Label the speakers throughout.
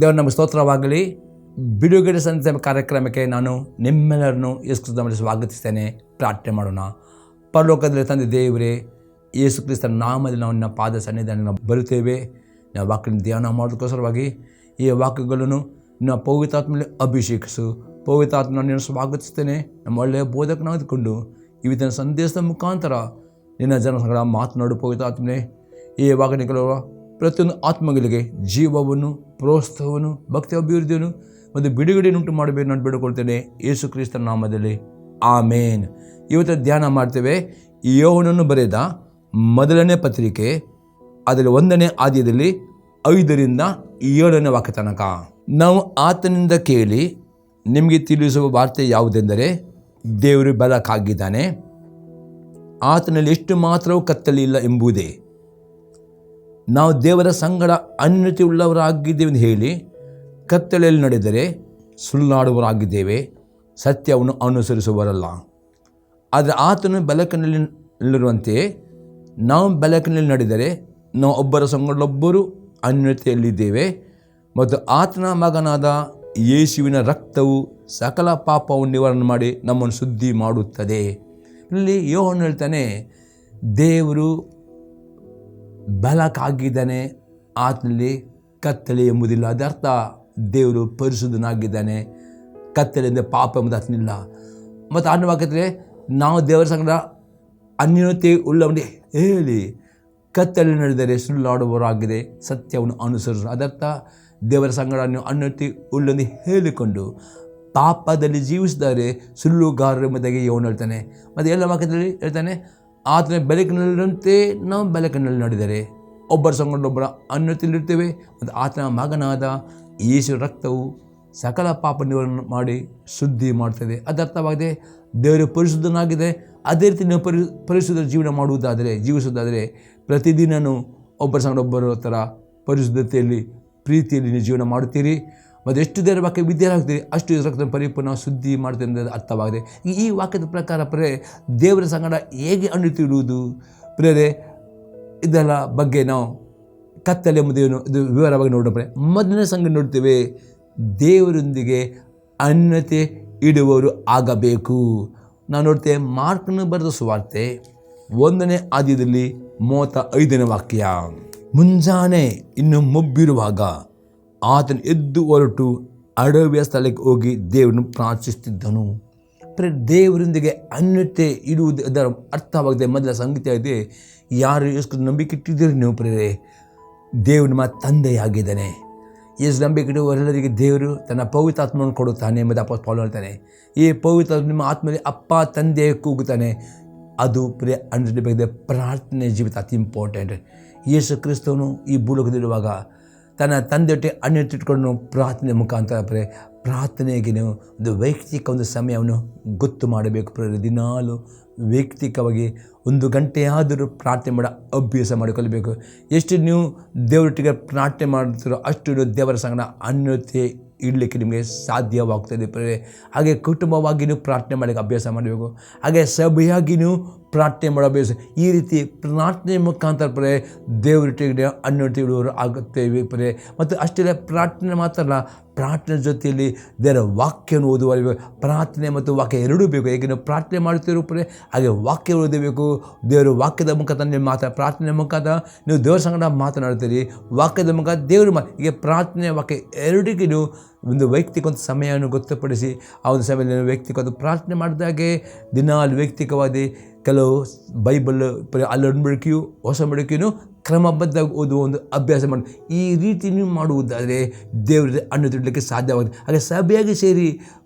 Speaker 1: ದೇವರ ನಮ್ಮ ಸ್ತೋತ್ರವಾಗಲಿ. ಬಿಡುಗಡೆ ಸಂತೆ ಕಾರ್ಯಕ್ರಮಕ್ಕೆ ನಾನು ನಿಮ್ಮೆಲ್ಲರನ್ನು ಯೇಸು ಕ್ರಿಸ್ತನಲ್ಲಿ ಸ್ವಾಗತಿಸ್ತೇನೆ. ಪ್ರಾರ್ಥನೆ ಮಾಡೋಣ. ಪರಲೋಕದಲ್ಲಿ ತಂದೆ ದೇವರೇ, ಯೇಸು ಕ್ರಿಸ್ತನ ನಾಮದಲ್ಲಿ ನಾವು ನಿನ್ನ ಪಾದ ಸನ್ನಿಧಾನ ನಾವು ಬರುತ್ತೇವೆ. ನಾವು ವಾಕ್ಯನ ಧ್ಯಾನ ಮಾಡೋದಕ್ಕೋಸ್ಕರವಾಗಿ ಈ ವಾಕ್ಯಗಳನ್ನು ನಿನ್ನ ಪವಿತ್ರಾತ್ಮನಲ್ಲಿ ಅಭಿಷೇಕಿಸು. ಪವಿತ್ರಾತ್ಮನ ನೀನು ಸ್ವಾಗತಿಸ್ತೇನೆ. ನಮ್ಮ ಒಳ್ಳೆಯ ಬೋಧಕನಾಗಿದ್ದುಕೊಂಡು ಇವತ್ತಿನ ಸಂದೇಶದ ಮುಖಾಂತರ ನಿನ್ನ ಜನ ಸಂಗಡ ಮಾತನಾಡು. ಪವಿತ್ರಾತ್ಮನೇ, ಈ ವಾಕ್ಯಗಳು ಪ್ರತಿಯೊಂದು ಆತ್ಮಗಳಿಗೆ ಜೀವವನ್ನು, ಪ್ರೋತ್ಸಾಹವನ್ನು, ಭಕ್ತಿ ಅಭಿವೃದ್ಧಿಯನ್ನು ಮತ್ತು ಬಿಡುಗಡೆಯನ್ನುಂಟು ಮಾಡಬೇಕು ನಾನು ಬೇಡಿಕೊಳ್ತೇನೆ ಯೇಸು ಕ್ರಿಸ್ತನ ನಾಮದಲ್ಲಿ. ಆಮೇನ್. ಇವತ್ತು ಧ್ಯಾನ ಮಾಡ್ತೇವೆ ಯೋಹನನು ಬರೆದ ಮೊದಲನೇ ಪತ್ರಿಕೆ, ಅದರಲ್ಲಿ 1ನೇ ಅಧ್ಯಾಯದಲ್ಲಿ 5ರಿಂದ 7ನೇ ವಾಕ್ಯ ತನಕ. ನಾವು ಆತನಿಂದ ಕೇಳಿ ನಿಮಗೆ ತಿಳಿಸುವ ವಾರ್ತೆ ಯಾವುದೆಂದರೆ, ದೇವರು ಬೆಳಕಾಗಿದ್ದಾನೆ, ಆತನಲ್ಲಿ ಎಷ್ಟು ಮಾತ್ರವೂ ಕತ್ತಲೆ ಇಲ್ಲ ಎಂಬುದೇ. ನಾವು ದೇವರ ಸಂಗಡ ಅನ್ಯತೆ ಉಳ್ಳವರಾಗಿದ್ದೇವೆ ಎಂದು ಹೇಳಿ ಕತ್ತಲೆಯಲ್ಲಿ ನಡೆದರೆ ಸುಳ್ಳಾಡುವವರಾಗಿದ್ದೇವೆ, ಸತ್ಯವನ್ನು ಅನುಸರಿಸುವವರಲ್ಲ. ಆದರೆ ಆತನು ಬೆಳಕಿನಲ್ಲಿರುವಂತೆಯೇ ನಾವು ಬೆಳಕಿನಲ್ಲಿ ನಡೆದರೆ ನಾವು ಒಬ್ಬರ ಸಂಗಡೊಬ್ಬರು ಅನ್ಯತೆಯಲ್ಲಿದ್ದೇವೆ ಮತ್ತು ಆತನ ಮಗನಾದ ಯೇಸುವಿನ ರಕ್ತವು ಸಕಲ ಪಾಪವನ್ನು ನಿವಾರಣೆ ಮಾಡಿ ನಮ್ಮನ್ನು ಶುದ್ಧಿ ಮಾಡುತ್ತದೆ. ಇಲ್ಲಿ ಯೋಹನ ಹೇಳ್ತಾನೆ, ದೇವರು ಬೆಳಕಾಗಿದ್ದಾನೆ, ಆತನಲ್ಲಿ ಕತ್ತಲೆ ಎಂಬುದಿಲ್ಲ. ಅದರ್ಥ ದೇವರು ಪರಿಶುದ್ಧನಾಗಿದ್ದಾನೆ, ಕತ್ತಲೆಯಿಂದ ಪಾಪ ಎಂಬುದು ಆತನಿಲ್ಲ. ಮತ್ತು ಆತನ ವಾಕ್ಯದಲ್ಲಿ ನಾವು ದೇವರ ಸಂಗಡ ಅನ್ಯೋನ್ಯತೆ ಉಳ್ಳವನೇ ಹೇಳಿ ಕತ್ತಲೆ ನಡೆದರೆ ಸುಳ್ಳಾಡುವವರಾಗಿದೆ, ಸತ್ಯವನ್ನು ಅನುಸರಿಸು. ಅದರ್ಥ ದೇವರ ಸಂಗಡ ನೀವು ಅನ್ಯೋನ್ಯತೆ ಉಳ್ಳೊಂದು ಹೇಳಿಕೊಂಡು ಪಾಪದಲ್ಲಿ ಜೀವಿಸಿದರೆ ಸುಳ್ಳುಗಾರರ ಎಂಬುದಾಗಿ ಯೋಹನ ಹೇಳ್ತಾನೆ. ಮತ್ತು ಎಲ್ಲ ವಾಕ್ಯದಲ್ಲಿ ಹೇಳ್ತಾನೆ, ಆತನ ಬೆಳಕಿನಲ್ಲಿರುವಂತೆ ನಾವು ಬೆಳಕಿನಲ್ಲಿ ನಡೆದರೆ ಒಬ್ಬರ ಸಂಗಡೊಬ್ಬರ ಅನ್ಯತೆಯಲ್ಲಿರ್ತೇವೆ ಮತ್ತು ಆತನ ಮಗನಾದ ಯೇಸು ರಕ್ತವು ಸಕಲ ಪಾಪ ನಿವಾರಣೆ ಮಾಡಿ ಶುದ್ಧಿ ಮಾಡ್ತದೆ. ಅದರ್ಥವಾಗಿದೆ ದೇವರು ಪರಿಶುದ್ಧನಾಗಿದೆ. ಅದೇ ರೀತಿ ನೀವು ಪರಿಶುದ್ಧ ಜೀವನ ಜೀವಿಸುವುದಾದರೆ ಪ್ರತಿದಿನವೂ ಒಬ್ಬರ ಸಂಗಡೊಬ್ಬರ ಥರ ಪರಿಶುದ್ಧತೆಯಲ್ಲಿ, ಪ್ರೀತಿಯಲ್ಲಿ ನೀವು ಜೀವನ ಮಾಡುತ್ತೀರಿ. ಮತ್ತು ಎಷ್ಟು ದೇವರ ವಾಕ್ಯ ವಿದ್ಯಾರಾಗ್ತೀರಿ ಅಷ್ಟು ರಕ್ತ ಪರಿಪೂರ್ಣ ಶುದ್ಧಿ ಮಾಡ್ತದೆ ಅನ್ನೋದು ಅರ್ಥವಾಗಿದೆ. ಈ ವಾಕ್ಯದ ಪ್ರಕಾರ ದೇವರ ಸಂಗಡ ಹೇಗೆ ಅನ್ಯತೆ ಇಡುವುದು ಇದರ ಬಗ್ಗೆ ನಾವು ಕತ್ತಲೆ ಎಂಬುದೇನು ಇದು ವಿವರವಾಗಿ ನೋಡೋಣ. ಮೊದಲನೇ ಸಂಗತಿ ನೋಡ್ತೇವೆ, ದೇವರೊಂದಿಗೆ ಅನ್ಯತೆ ಇಡುವವರು ಆಗಬೇಕು. ನಾವು ನೋಡ್ತೇವೆ ಮಾರ್ಕನ ಬರೆದ ಸುವಾರ್ತೆ 1ನೇ ಅಧ್ಯಾಯದಲ್ಲಿ 35ನೇ ವಾಕ್ಯ. ಮುಂಜಾನೆ ಇನ್ನು ಮೊಬ್ಬಿರುವಾಗ ಆತನು ಎದ್ದು ಹೊರಟು ಅಡವಿಯ ಸ್ಥಳಕ್ಕೆ ಹೋಗಿ ದೇವರನ್ನು ಪ್ರಾರ್ಥಿಸುತ್ತಿದ್ದನು. ದೇವರೊಂದಿಗೆ ಅನ್ಯತೆ ಇಡುವುದು ಅದರ ಅರ್ಥವಾಗಿದೆ. ಮೊದಲ ಸಂಗತಿ ಆಗಿದೆ, ಯಾರು ಎಷ್ಟು ನಂಬಿಕೆ ಇಟ್ಟಿದ್ದೀರಿ ನೀವು ದೇವರು ನಿಮ್ಮ ತಂದೆಯಾಗಿದ್ದಾನೆ. ಎಷ್ಟು ನಂಬಿಕೆ ಇಡುವವರೆಲ್ಲರಿಗೆ ದೇವರು ತನ್ನ ಪವಿತ್ರಾತ್ಮವನ್ನು ಕೊಡುತ್ತಾನೆ ಎಂಬುದು ಅಪೊಸ್ತಲನು ಪೌಲನು ಹೇಳ್ತಾನೆ. ಈ ಪವಿತ್ರ ನಿಮ್ಮ ಆತ್ಮದಲ್ಲಿ ಅಪ್ಪ ತಂದೆ ಕೂಗುತ್ತಾನೆ. ಅದು ಅನ್ಯತೆ ಪ್ರಾರ್ಥನೆ ಜೀವಿತ ಅತಿ ಇಂಪಾರ್ಟೆಂಟ್. ಯೇಸು ಕ್ರಿಸ್ತನು ಈ ಭೂಲೋಕದಲ್ಲಿರುವಾಗ ತನ್ನ ತಂದೆಯೊಟ್ಟಿಗೆ ಅನ್ಯತೆ ಇಟ್ಕೊಂಡು ಪ್ರಾರ್ಥನೆ ಮುಖಾಂತರ ಪ್ರಾರ್ಥನೆಗೆ ನೀವು ಒಂದು ವೈಯಕ್ತಿಕ ಒಂದು ಸಮಯವನ್ನು ಗೊತ್ತು ಮಾಡಬೇಕು. ದಿನಾಲು ವೈಯಕ್ತಿಕವಾಗಿ 1 ಗಂಟೆಯಾದರೂ ಪ್ರಾರ್ಥನೆ ಮಾಡೋ ಅಭ್ಯಾಸ ಮಾಡಿಕೊಳ್ಳಬೇಕು. ಎಷ್ಟು ನೀವು ದೇವರೊಟ್ಟಿಗೆ ಪ್ರಾರ್ಥನೆ ಮಾಡ್ತೀರೋ ಅಷ್ಟು ದೇವರ ಸಂಗಡ ಅನ್ಯತೆ ಇಡಲಿಕ್ಕೆ ನಿಮಗೆ ಸಾಧ್ಯವಾಗ್ತದೆ. ಹಾಗೆ ಕುಟುಂಬವಾಗಿ ನೀವು ಪ್ರಾರ್ಥನೆ ಮಾಡಲಿಕ್ಕೆ ಅಭ್ಯಾಸ ಮಾಡಬೇಕು. ಹಾಗೆ ಸಭೆಯಾಗಿ ನೀವು ಪ್ರಾರ್ಥನೆ ಮಾಡೋ ಅಭ್ಯಾಸ. ಈ ರೀತಿ ಪ್ರಾರ್ಥನೆ ಮುಖಾಂತರ ದೇವರೊಟ್ಟಿಗೆ ಅನ್ಯತೆ ಇಡುವವರು ಆಗುತ್ತೇವೆ. ಮತ್ತು ಅಷ್ಟೇ ಪ್ರಾರ್ಥನೆ ಮಾತ್ರ ಅಲ್ಲ, ಪ್ರಾರ್ಥನೆ ಜೊತೆಯಲ್ಲಿ ದೇವರ ವಾಕ್ಯವನ್ನು ಓದುವ ಪ್ರಾರ್ಥನೆ ಮತ್ತು ವಾಕ್ಯ ಎರಡೂ ಬೇಕು. ಹೇಗೆ ನೀವು ಪ್ರಾರ್ಥನೆ ಮಾಡ್ತಿರೋ ಹಾಗೆ ವಾಕ್ಯ ಓದಬೇಕು. ದೇವರ ವಾಕ್ಯದ ಮುಖಾಂತರ ನಿಮ್ಮ ಪ್ರಾರ್ಥನೆ ಮುಖಾಂತರ ನೀವು ದೇವರ ಸಂಗಡ ಮಾತನಾಡ್ತೀರಿ, ವಾಕ್ಯದ ಮುಖಾಂತರ ದೇವರು ಹೀಗೆ ಪ್ರಾರ್ಥನೆ ವಾಕ್ಯ ಎರಡಿಗೆ ನೀವು ಒಂದು ವೈಯಕ್ತಿಕ ಒಂದು ಸಮಯವನ್ನು ಗೊತ್ತುಪಡಿಸಿ ಆ ಒಂದು ಸಮಯದಲ್ಲಿ ವೈಯಕ್ತಿಕ ಒಂದು ಪ್ರಾರ್ಥನೆ ಮಾಡಿದಾಗೆ ದಿನಾಲು ವೈಯಕ್ತಿಕವಾದಿ ಕೆಲವು ಬೈಬಲ್ ಅಲ್ಲೊಂದು ಹೊಸ ಮಡಿಕೆಯೂ ಕ್ರಮಬದ್ಧವಾಗಿ ಓದುವ ಒಂದು ಅಭ್ಯಾಸ ಮಾಡಿ ಈ ರೀತಿ ನೀವು ಮಾಡುವುದಾದರೆ ದೇವರ ಅನ್ಯತೆ ಇಡಲಿಕ್ಕೆ ಸಾಧ್ಯವಾಗಿದೆ. ಹಾಗೆ ಸಭೆಯಾಗಿ ಸೇರಿ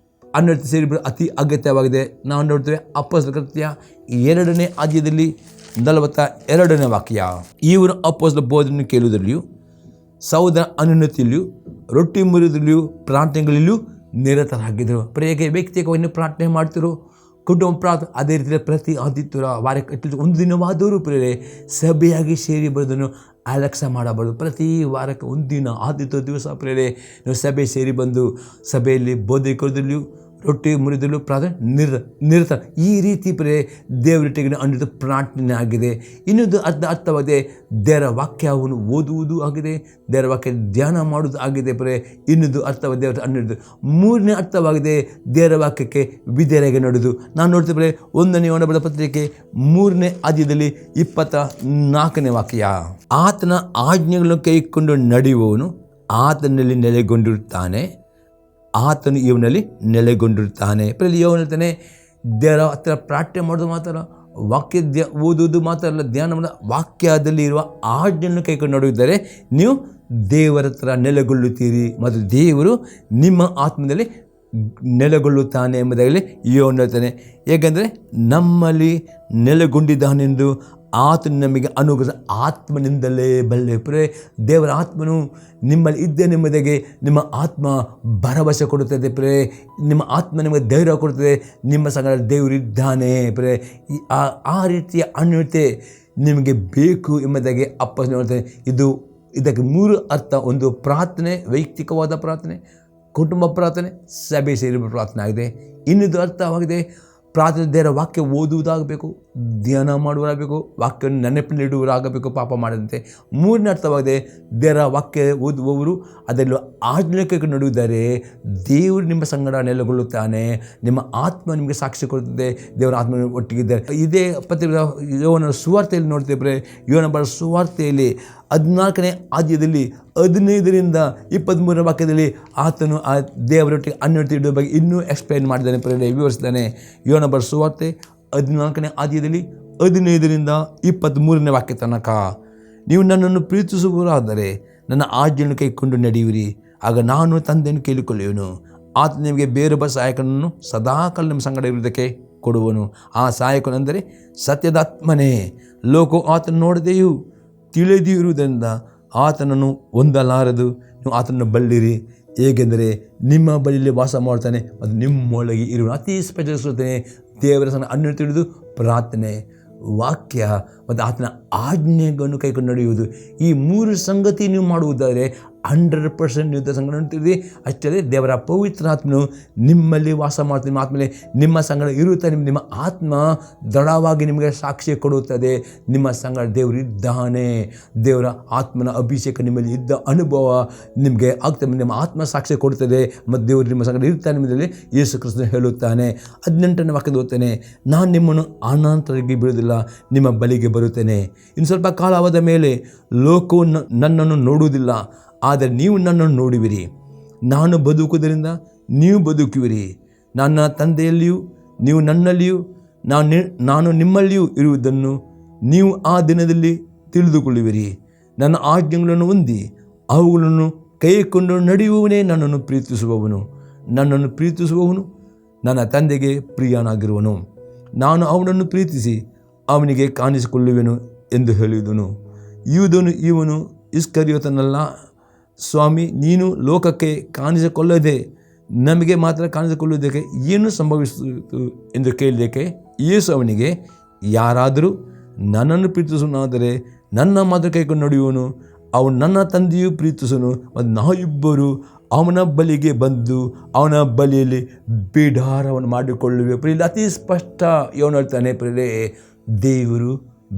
Speaker 1: ಅನ್ಯತೆ ಸೇರಿ ಅತಿ ಅಗತ್ಯವಾಗಿದೆ. ನಾವು ನೋಡ್ತೇವೆ ಅಪೊಸ್ತಲರ ಕೃತ್ಯ 2ನೇ ಅಧ್ಯಾಯದಲ್ಲಿ 42ನೇ ವಾಕ್ಯ. ಇವರು ಅಪೊಸ್ತಲರ ಬೋಧನೆ ಕೇಳುವುದರಲ್ಲಿಯೂ ಸಹೋದರ ಅನ್ಯೋನ್ಯತೆಯಲ್ಲಿಯೂ ರೊಟ್ಟಿ ಮುರಿದಲ್ಲಿಯೂ ಪ್ರಾರ್ಥನೆಗಳಲ್ಲಿಯೂ ನಿರತರಾಗಿದ್ದರು. ಹೇಗೆ ವ್ಯಕ್ತಿಗವಾಗಿ ಪ್ರಾರ್ಥನೆ ಮಾಡ್ತಿರೋ ಕುಟುಂಬ ಪ್ರಾರ್ಥನೆ ಅದೇ ರೀತಿ ಪ್ರತಿ ಆದಿತ್ಯರ ವಾರಕ್ಕೆ ಒಂದು ದಿನವಾದರೂ ಸಭೆಯಾಗಿ ಸೇರಿ ಬರೋದನ್ನು ಅಲಕ್ಷ್ಯ ಮಾಡಬಾರ್ದು. ಪ್ರತಿ ವಾರಕ್ಕೆ ಒಂದಿನ ಆದಿತ್ಯ ದಿವಸ ನೀವು ಸಭೆ ಸೇರಿ ಬಂದು ಸಭೆಯಲ್ಲಿ ಬೋಧಕರದಲ್ಲಿಯೂ ರೊಟ್ಟಿ ಮುರಿದಲು ಪ್ರಾರ್ಥನೆ ನಿರತ. ಈ ರೀತಿ ಪ್ರೇ ದೇವರೊಟ್ಟಿಗೆ ಅನ್ನೋದು ಪ್ರಾರ್ಥನೆ ಆಗಿದೆ. ಇನ್ನೊಂದು ಅರ್ಥವಾಗಿದೆ, ದೇವರ ವಾಕ್ಯವನ್ನು ಓದುವುದು ಆಗಿದೆ, ದೇವರ ವಾಕ್ಯ ಧ್ಯಾನ ಮಾಡುವುದು ಆಗಿದೆ ಪ್ರೇ. ಇನ್ನೊಂದು ಅರ್ಥವಾದ ದೇವರ ಅನ್ನೋದು. ಮೂರನೇ ಅರ್ಥವಾಗಿದೆ, ದೇವರ ವಾಕ್ಯಕ್ಕೆ ವಿಧೇಯರಾಗಿ ನಡೆದು. ನಾನು ನೋಡ್ತೇವೆ ಪ್ರೇ 1ನೇ ಯೋಹನ ಪತ್ರಿಕೆ 3ನೇ ಅಧ್ಯಾಯದಲ್ಲಿ 24ನೇ ವಾಕ್ಯ, ಆತನ ಆಜ್ಞೆಗಳನ್ನು ಕೈಕೊಂಡು ನಡೆಯುವವನು ಆತನಲ್ಲಿ ನೆಲೆಗೊಂಡಿರುತ್ತಾನೆ, ಆತನು ಇವನಲ್ಲಿ ನೆಲೆಗೊಂಡಿರುತ್ತಾನೆ. ಯೋಹನ ಹೇಳ್ತಾನೆ, ದೇವರ ಹತ್ತಿರ ಪ್ರಾರ್ಥನೆ ಮಾಡೋದು ಮಾತ್ರ, ವಾಕ್ಯ ಓದುವುದು ಮಾತ್ರ ಅಲ್ಲ, ಧ್ಯಾನ ಮಾಡೋದು, ವಾಕ್ಯದಲ್ಲಿ ಇರುವ ಆಜ್ಞೆಯನ್ನು ಕೈಕೊಂಡು ನಡೆಯುತ್ತಾರೆ, ನೀವು ದೇವರ ಹತ್ರ ನೆಲೆಗೊಳ್ಳುತ್ತೀರಿ ಮತ್ತು ದೇವರು ನಿಮ್ಮ ಆತ್ಮದಲ್ಲಿ ನೆಲೆಗೊಳ್ಳುತ್ತಾನೆ ಎಂಬುದಾಗಲಿ ಯೋಹನ ಹೇಳ್ತಾನೆ. ಏಕೆಂದರೆ ನಮ್ಮಲ್ಲಿ ನೆಲೆಗೊಂಡಿದ್ದಾನೆಂದು ಆತನು ನಮಗೆ ಅನುಗ್ರಹ ಆತ್ಮನಿಂದಲೇ ಬಲ್ಲೆ. ಪ್ರೇ ದೇವರ ಆತ್ಮನು ನಿಮ್ಮಲ್ಲಿ ಇದ್ದೇನೆಂಬುದಾಗಿ ನಿಮ್ಮ ಆತ್ಮ ಭರವಸೆ ಕೊಡುತ್ತದೆ ಪ್ರೇ. ನಿಮ್ಮ ಆತ್ಮ ನಿಮಗೆ ಧೈರ್ಯ ಕೊಡುತ್ತದೆ, ನಿಮ್ಮ ಸಂಗಡ ದೇವರಿದ್ದಾನೆ ಪ್ರೇ. ಆ ರೀತಿಯ ಅನ್ಯೋನ್ಯತೆ ನಿಮಗೆ ಬೇಕು ಎಂಬುದಾಗಿ ಅಪ್ಪ ಹೇಳ್ತಾನೆ. ಇದಕ್ಕೆ 3 ಅರ್ಥ. ಒಂದು ಪ್ರಾರ್ಥನೆ, ವೈಯಕ್ತಿಕವಾದ ಪ್ರಾರ್ಥನೆ, ಕುಟುಂಬ ಪ್ರಾರ್ಥನೆ, ಸಭೆ ಸೇರಿರುವ ಪ್ರಾರ್ಥನೆ ಆಗಿದೆ. ಇನ್ನೊಂದು ಅರ್ಥವಾಗಿದೆ, ಪ್ರಾರ್ಥನೆ ದೇವರ ವಾಕ್ಯ ಓದುವುದಾಗಬೇಕು, ಧ್ಯಾನ ಮಾಡುವರಾಗಬೇಕು, ವಾಕ್ಯವನ್ನು ನೆನಪಿನಲ್ಲಿಡುವರಾಗಬೇಕು ಪಾಪ ಮಾಡದಂತೆ. 3ನೇ ಅರ್ಥವಾಗಿದೆ, ದೇವರ ವಾಕ್ಯ ಓದುವವರು ಅದರಲ್ಲೂ ಆಜ್ಞೆಗೆ ನಡೆಯುತ್ತಾರೆ, ದೇವರು ನಿಮ್ಮ ಸಂಗಡ ನೆಲೆಗೊಳ್ಳುತ್ತಾನೆ, ನಿಮ್ಮ ಆತ್ಮ ನಿಮಗೆ ಸಾಕ್ಷಿ ಕೊಡುತ್ತದೆ, ದೇವರ ಆತ್ಮ ಒಟ್ಟಿಗಿದ್ದಾರೆ. ಇದೇ ಪತ್ರಿಕೆ ಯೋಹನ ಸುವಾರ್ತೆಯಲ್ಲಿ ನೋಡ್ತೇವೆ. ಯೋಹನ ಬರೆದ ಸುವಾರ್ತೆಯಲ್ಲಿ 14ನೇ ಅಧ್ಯಾಯದಲ್ಲಿ 15ರಿಂದ 23ನೇ ವಾಕ್ಯದಲ್ಲಿ ಆತನು ಆ ದೇವರೊಟ್ಟಿಗೆ ಅನ್ಯೋನ್ಯತೆ ಇಡುವ ಬಗ್ಗೆ ಇನ್ನೂ ಎಕ್ಸ್ಪ್ಲೈನ್ ಮಾಡಿದ್ದಾನೆ, ವಿವರಿಸಿದ್ದಾನೆ. ಯೋಹನ ಬರೆದ ಸುವಾರ್ತೆ 14ನೇ ಅಧ್ಯಾಯದಲ್ಲಿ 15ರಿಂದ 23ನೇ ವಾಕ್ಯ ತನಕ, ನೀವು ನನ್ನನ್ನು ಪ್ರೀತಿಸುವವರಾದರೆ ನನ್ನ ಆಜ್ಞೆಯನ್ನು ಕೈಕೊಂಡು ನಡೆಯುವಿರಿ, ಆಗ ನಾನು ತಂದೆಯನ್ನು ಕೇಳಿಕೊಳ್ಳುವನು, ಆತ ನಿಮಗೆ ಬೇರೊಬ್ಬ ಸಹಾಯಕನನ್ನು ಸದಾಕಾಲ ನಿಮ್ಮ ಸಂಗಡ ಇರುವುದಕ್ಕೆ ಕೊಡುವನು. ಆ ಸಹಾಯಕನೆಂದರೆ ಸತ್ಯದಾತ್ಮನೇ. ಲೋಕವು ಆತನು ನೋಡದೆಯೂ ತಿಳಿದಿಯೂ ಇರುವುದರಿಂದ ಆತನನ್ನು ಹೊಂದಲಾರದು. ನೀವು ಆತನನ್ನು ಬಲ್ಲಿರಿ, ಏಕೆಂದರೆ ನಿಮ್ಮ ಬಳಿಯಲ್ಲಿ ವಾಸ ಮಾಡ್ತಾನೆ ಮತ್ತು ನಿಮ್ಮೊಳಗೆ ಇರುವನು. ಅತಿ ಸ್ಪಷ್ಟನೆ ದೇವರ ಸಂಗ ಅನ್ಯೋನ್ಯತೆ ತಿಳಿದು ಪ್ರಾರ್ಥನೆ, ವಾಕ್ಯ ಮತ್ತು ಆತನ ಆಜ್ಞೆಗಳನ್ನು ಕೈಕೊಂಡು ನಡೆಯುವುದು. ಈ 3 ಸಂಗತಿ ನೀವು ಮಾಡುವುದಾದರೆ 100% ಯುದ್ಧ ಸಂಗಡ ನಡೆಯುತ್ತದೆ. ಅಷ್ಟೇ ದೇವರ ಪವಿತ್ರ ಆತ್ಮನು ನಿಮ್ಮಲ್ಲಿ ವಾಸ ಮಾಡ್ತಾನೆ, ನಿಮ್ಮ ಆತ್ಮಲ್ಲಿ ನಿಮ್ಮ ಸಂಗಡ ಇರುತ್ತಾನೆ. ನಿಮ್ಮ ಆತ್ಮ ದೃಢವಾಗಿ ನಿಮಗೆ ಸಾಕ್ಷಿ ಕೊಡುತ್ತದೆ, ನಿಮ್ಮ ಸಂಗಡ ದೇವರಿದ್ದಾನೆ. ದೇವರ ಆತ್ಮನ ಅಭಿಷೇಕ ನಿಮ್ಮಲ್ಲಿ ಇದ್ದ ಅನುಭವ ನಿಮಗೆ ಆಗ್ತದೆ, ನಿಮ್ಮ ಆತ್ಮ ಸಾಕ್ಷಿ ಕೊಡುತ್ತದೆ ಮತ್ತು ದೇವರು ನಿಮ್ಮ ಸಂಗಡ ಇರ್ತಾನೆ ಎಂಬುದರಲ್ಲಿ ಯೇಸು ಕ್ರಿಸ್ತನು ಹೇಳುತ್ತಾನೆ. 18ನೇ ವಾಕ್ಯದ ಓದ್ತೇನೆ, ನಾನು ನಿಮ್ಮನ್ನು ಅನಾಥರಾಗಿ ಬಿಡುವುದಿಲ್ಲ, ನಿಮ್ಮ ಬಳಿಗೆ ಬರುತ್ತೇನೆ. ಇನ್ನು ಸ್ವಲ್ಪ ಕಾಲವಾದ ಮೇಲೆ ಲೋಕವು ನನ್ನನ್ನು ನೋಡುವುದಿಲ್ಲ, ಆದರೆ ನೀವು ನನ್ನನ್ನು ನೋಡುವಿರಿ. ನಾನು ಬದುಕುವುದರಿಂದ ನೀವು ಬದುಕುವಿರಿ. ನನ್ನ ತಂದೆಯಲ್ಲಿಯೂ ನೀವು ನನ್ನಲ್ಲಿಯೂ ನಾನು ನಿಮ್ಮಲ್ಲಿಯೂ ಇರುವುದನ್ನು ನೀವು ಆ ದಿನದಲ್ಲಿ ತಿಳಿದುಕೊಳ್ಳುವಿರಿ. ನನ್ನ ಆಜ್ಞೆಗಳನ್ನು ಹೊಂದಿ ಅವುಗಳನ್ನು ಕೈಕೊಂಡು ನಡೆಯುವವನೇ ನನ್ನನ್ನು ಪ್ರೀತಿಸುವವನು. ನನ್ನನ್ನು ಪ್ರೀತಿಸುವವನು ನನ್ನ ತಂದೆಗೆ ಪ್ರಿಯನಾಗಿರುವನು. ನಾನು ಅವನನ್ನು ಪ್ರೀತಿಸಿ ಅವನಿಗೆ ಕಾಣಿಸಿಕೊಳ್ಳುವೆನು ಎಂದು ಹೇಳಿದನು. ಇವನು ಇಸ್ಕರಿಯೋತನಲ್ಲ, ಸ್ವಾಮಿ, ನೀನು ಲೋಕಕ್ಕೆ ಕಾಣಿಸಿಕೊಳ್ಳದೆ ನಮಗೆ ಮಾತ್ರ ಕಾಣಿಸಿಕೊಳ್ಳುವುದಕ್ಕೆ ಏನು ಸಂಭವಿಸಿತು ಎಂದು ಕೇಳಿದ್ದಕ್ಕೆ ಯೇಸು ಅವನಿಗೆ, ಯಾರಾದರೂ ನನ್ನನ್ನು ಪ್ರೀತಿಸುವನಾದರೆ ನನ್ನ ಮಾತ್ರ ಕೈಕೊಂಡು ನಡೆಯುವನು, ಅವನು ನನ್ನ ತಂದೆಯು ಪ್ರೀತಿಸುವನು ಮತ್ತು ನಾವಿಬ್ಬರು ಅವನ ಬಳಿಗೆ ಬಂದು ಅವನ ಬಳಿಯಲ್ಲಿ ಬಿಡಾರವನ್ನು ಮಾಡಿಕೊಳ್ಳುವೆ. ಪ್ರಿಯ ಅತಿ ಸ್ಪಷ್ಟ ಇವನು ಹೇಳ್ತಾನೆ, ಪ್ರಿಯರೇ, ದೇವರು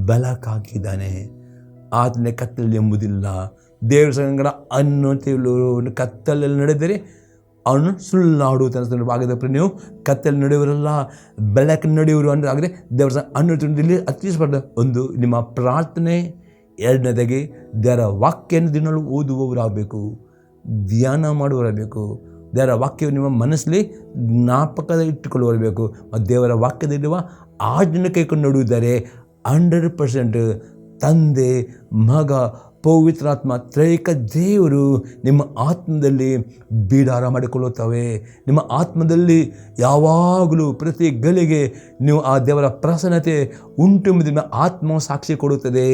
Speaker 1: ಬೆಳಕಾಗಿದ್ದಾನೆ, ಆತನ ಕತ್ತಲಲ್ಲಿ ಎಂಬುದಿಲ್ಲ. ದೇವರ ಸಂಗಡ ಅನ್ನೋತಿರುವವನು ಕತ್ತಲಲ್ಲಿ ನಡೆದರೆ ಅವನು ಸುಳ್ಳಾಡುತ್ತಾನೆ. ಆಗದ ನೀವು ಕತ್ತಲ್ಲಿ ನಡೆಯುವರಲ್ಲ, ಬೆಳಕಿನ ನಡೆಯುವರು ಅಂದರೆ ಆಗದೆ ದೇವರ ಅನ್ನೋತಿಲ್ಲಿ ಅತಿ ಸ್ಪಷ್ಟ. ಒಂದು, ನಿಮ್ಮ ಪ್ರಾರ್ಥನೆ. ಎರಡನೇದಾಗಿ ದೇವರ ವಾಕ್ಯವನ್ನು ದಿನವೂ ಓದುವವರಾಗಬೇಕು, ಧ್ಯಾನ ಮಾಡುವವರಾಗಬೇಕು. ದೇವರ ವಾಕ್ಯವು ನಿಮ್ಮ ಮನಸ್ಸಲ್ಲಿ ಜ್ಞಾಪಕದ ಇಟ್ಟುಕೊಳ್ಳುವರಬೇಕು ಮತ್ತು ದೇವರ ವಾಕ್ಯದಲ್ಲಿರುವ ಆಜ್ಞೆ ಕೈಕೊಂಡು ನಡೆಯುತ್ತಾರೆ. 100% ತಂದೆ, ಮಗ, ಪವಿತ್ರಾತ್ಮ, ತ್ರೈಕ ದೇವರು ನಿಮ್ಮ ಆತ್ಮದಲ್ಲಿ ಬಿಡಾರ ಮಾಡಿಕೊಳ್ಳುತ್ತವೆ. ನಿಮ್ಮ ಆತ್ಮದಲ್ಲಿ ಯಾವಾಗಲೂ ಪ್ರತಿ ಗಳಿಗೆ ನೀವು ಆ ದೇವರ ಪ್ರಸನ್ನತೆ ಉಂಟು ಎಂಬುದನ್ನು ಆತ್ಮ ಸಾಕ್ಷಿ ಕೊಡುತ್ತದೆ.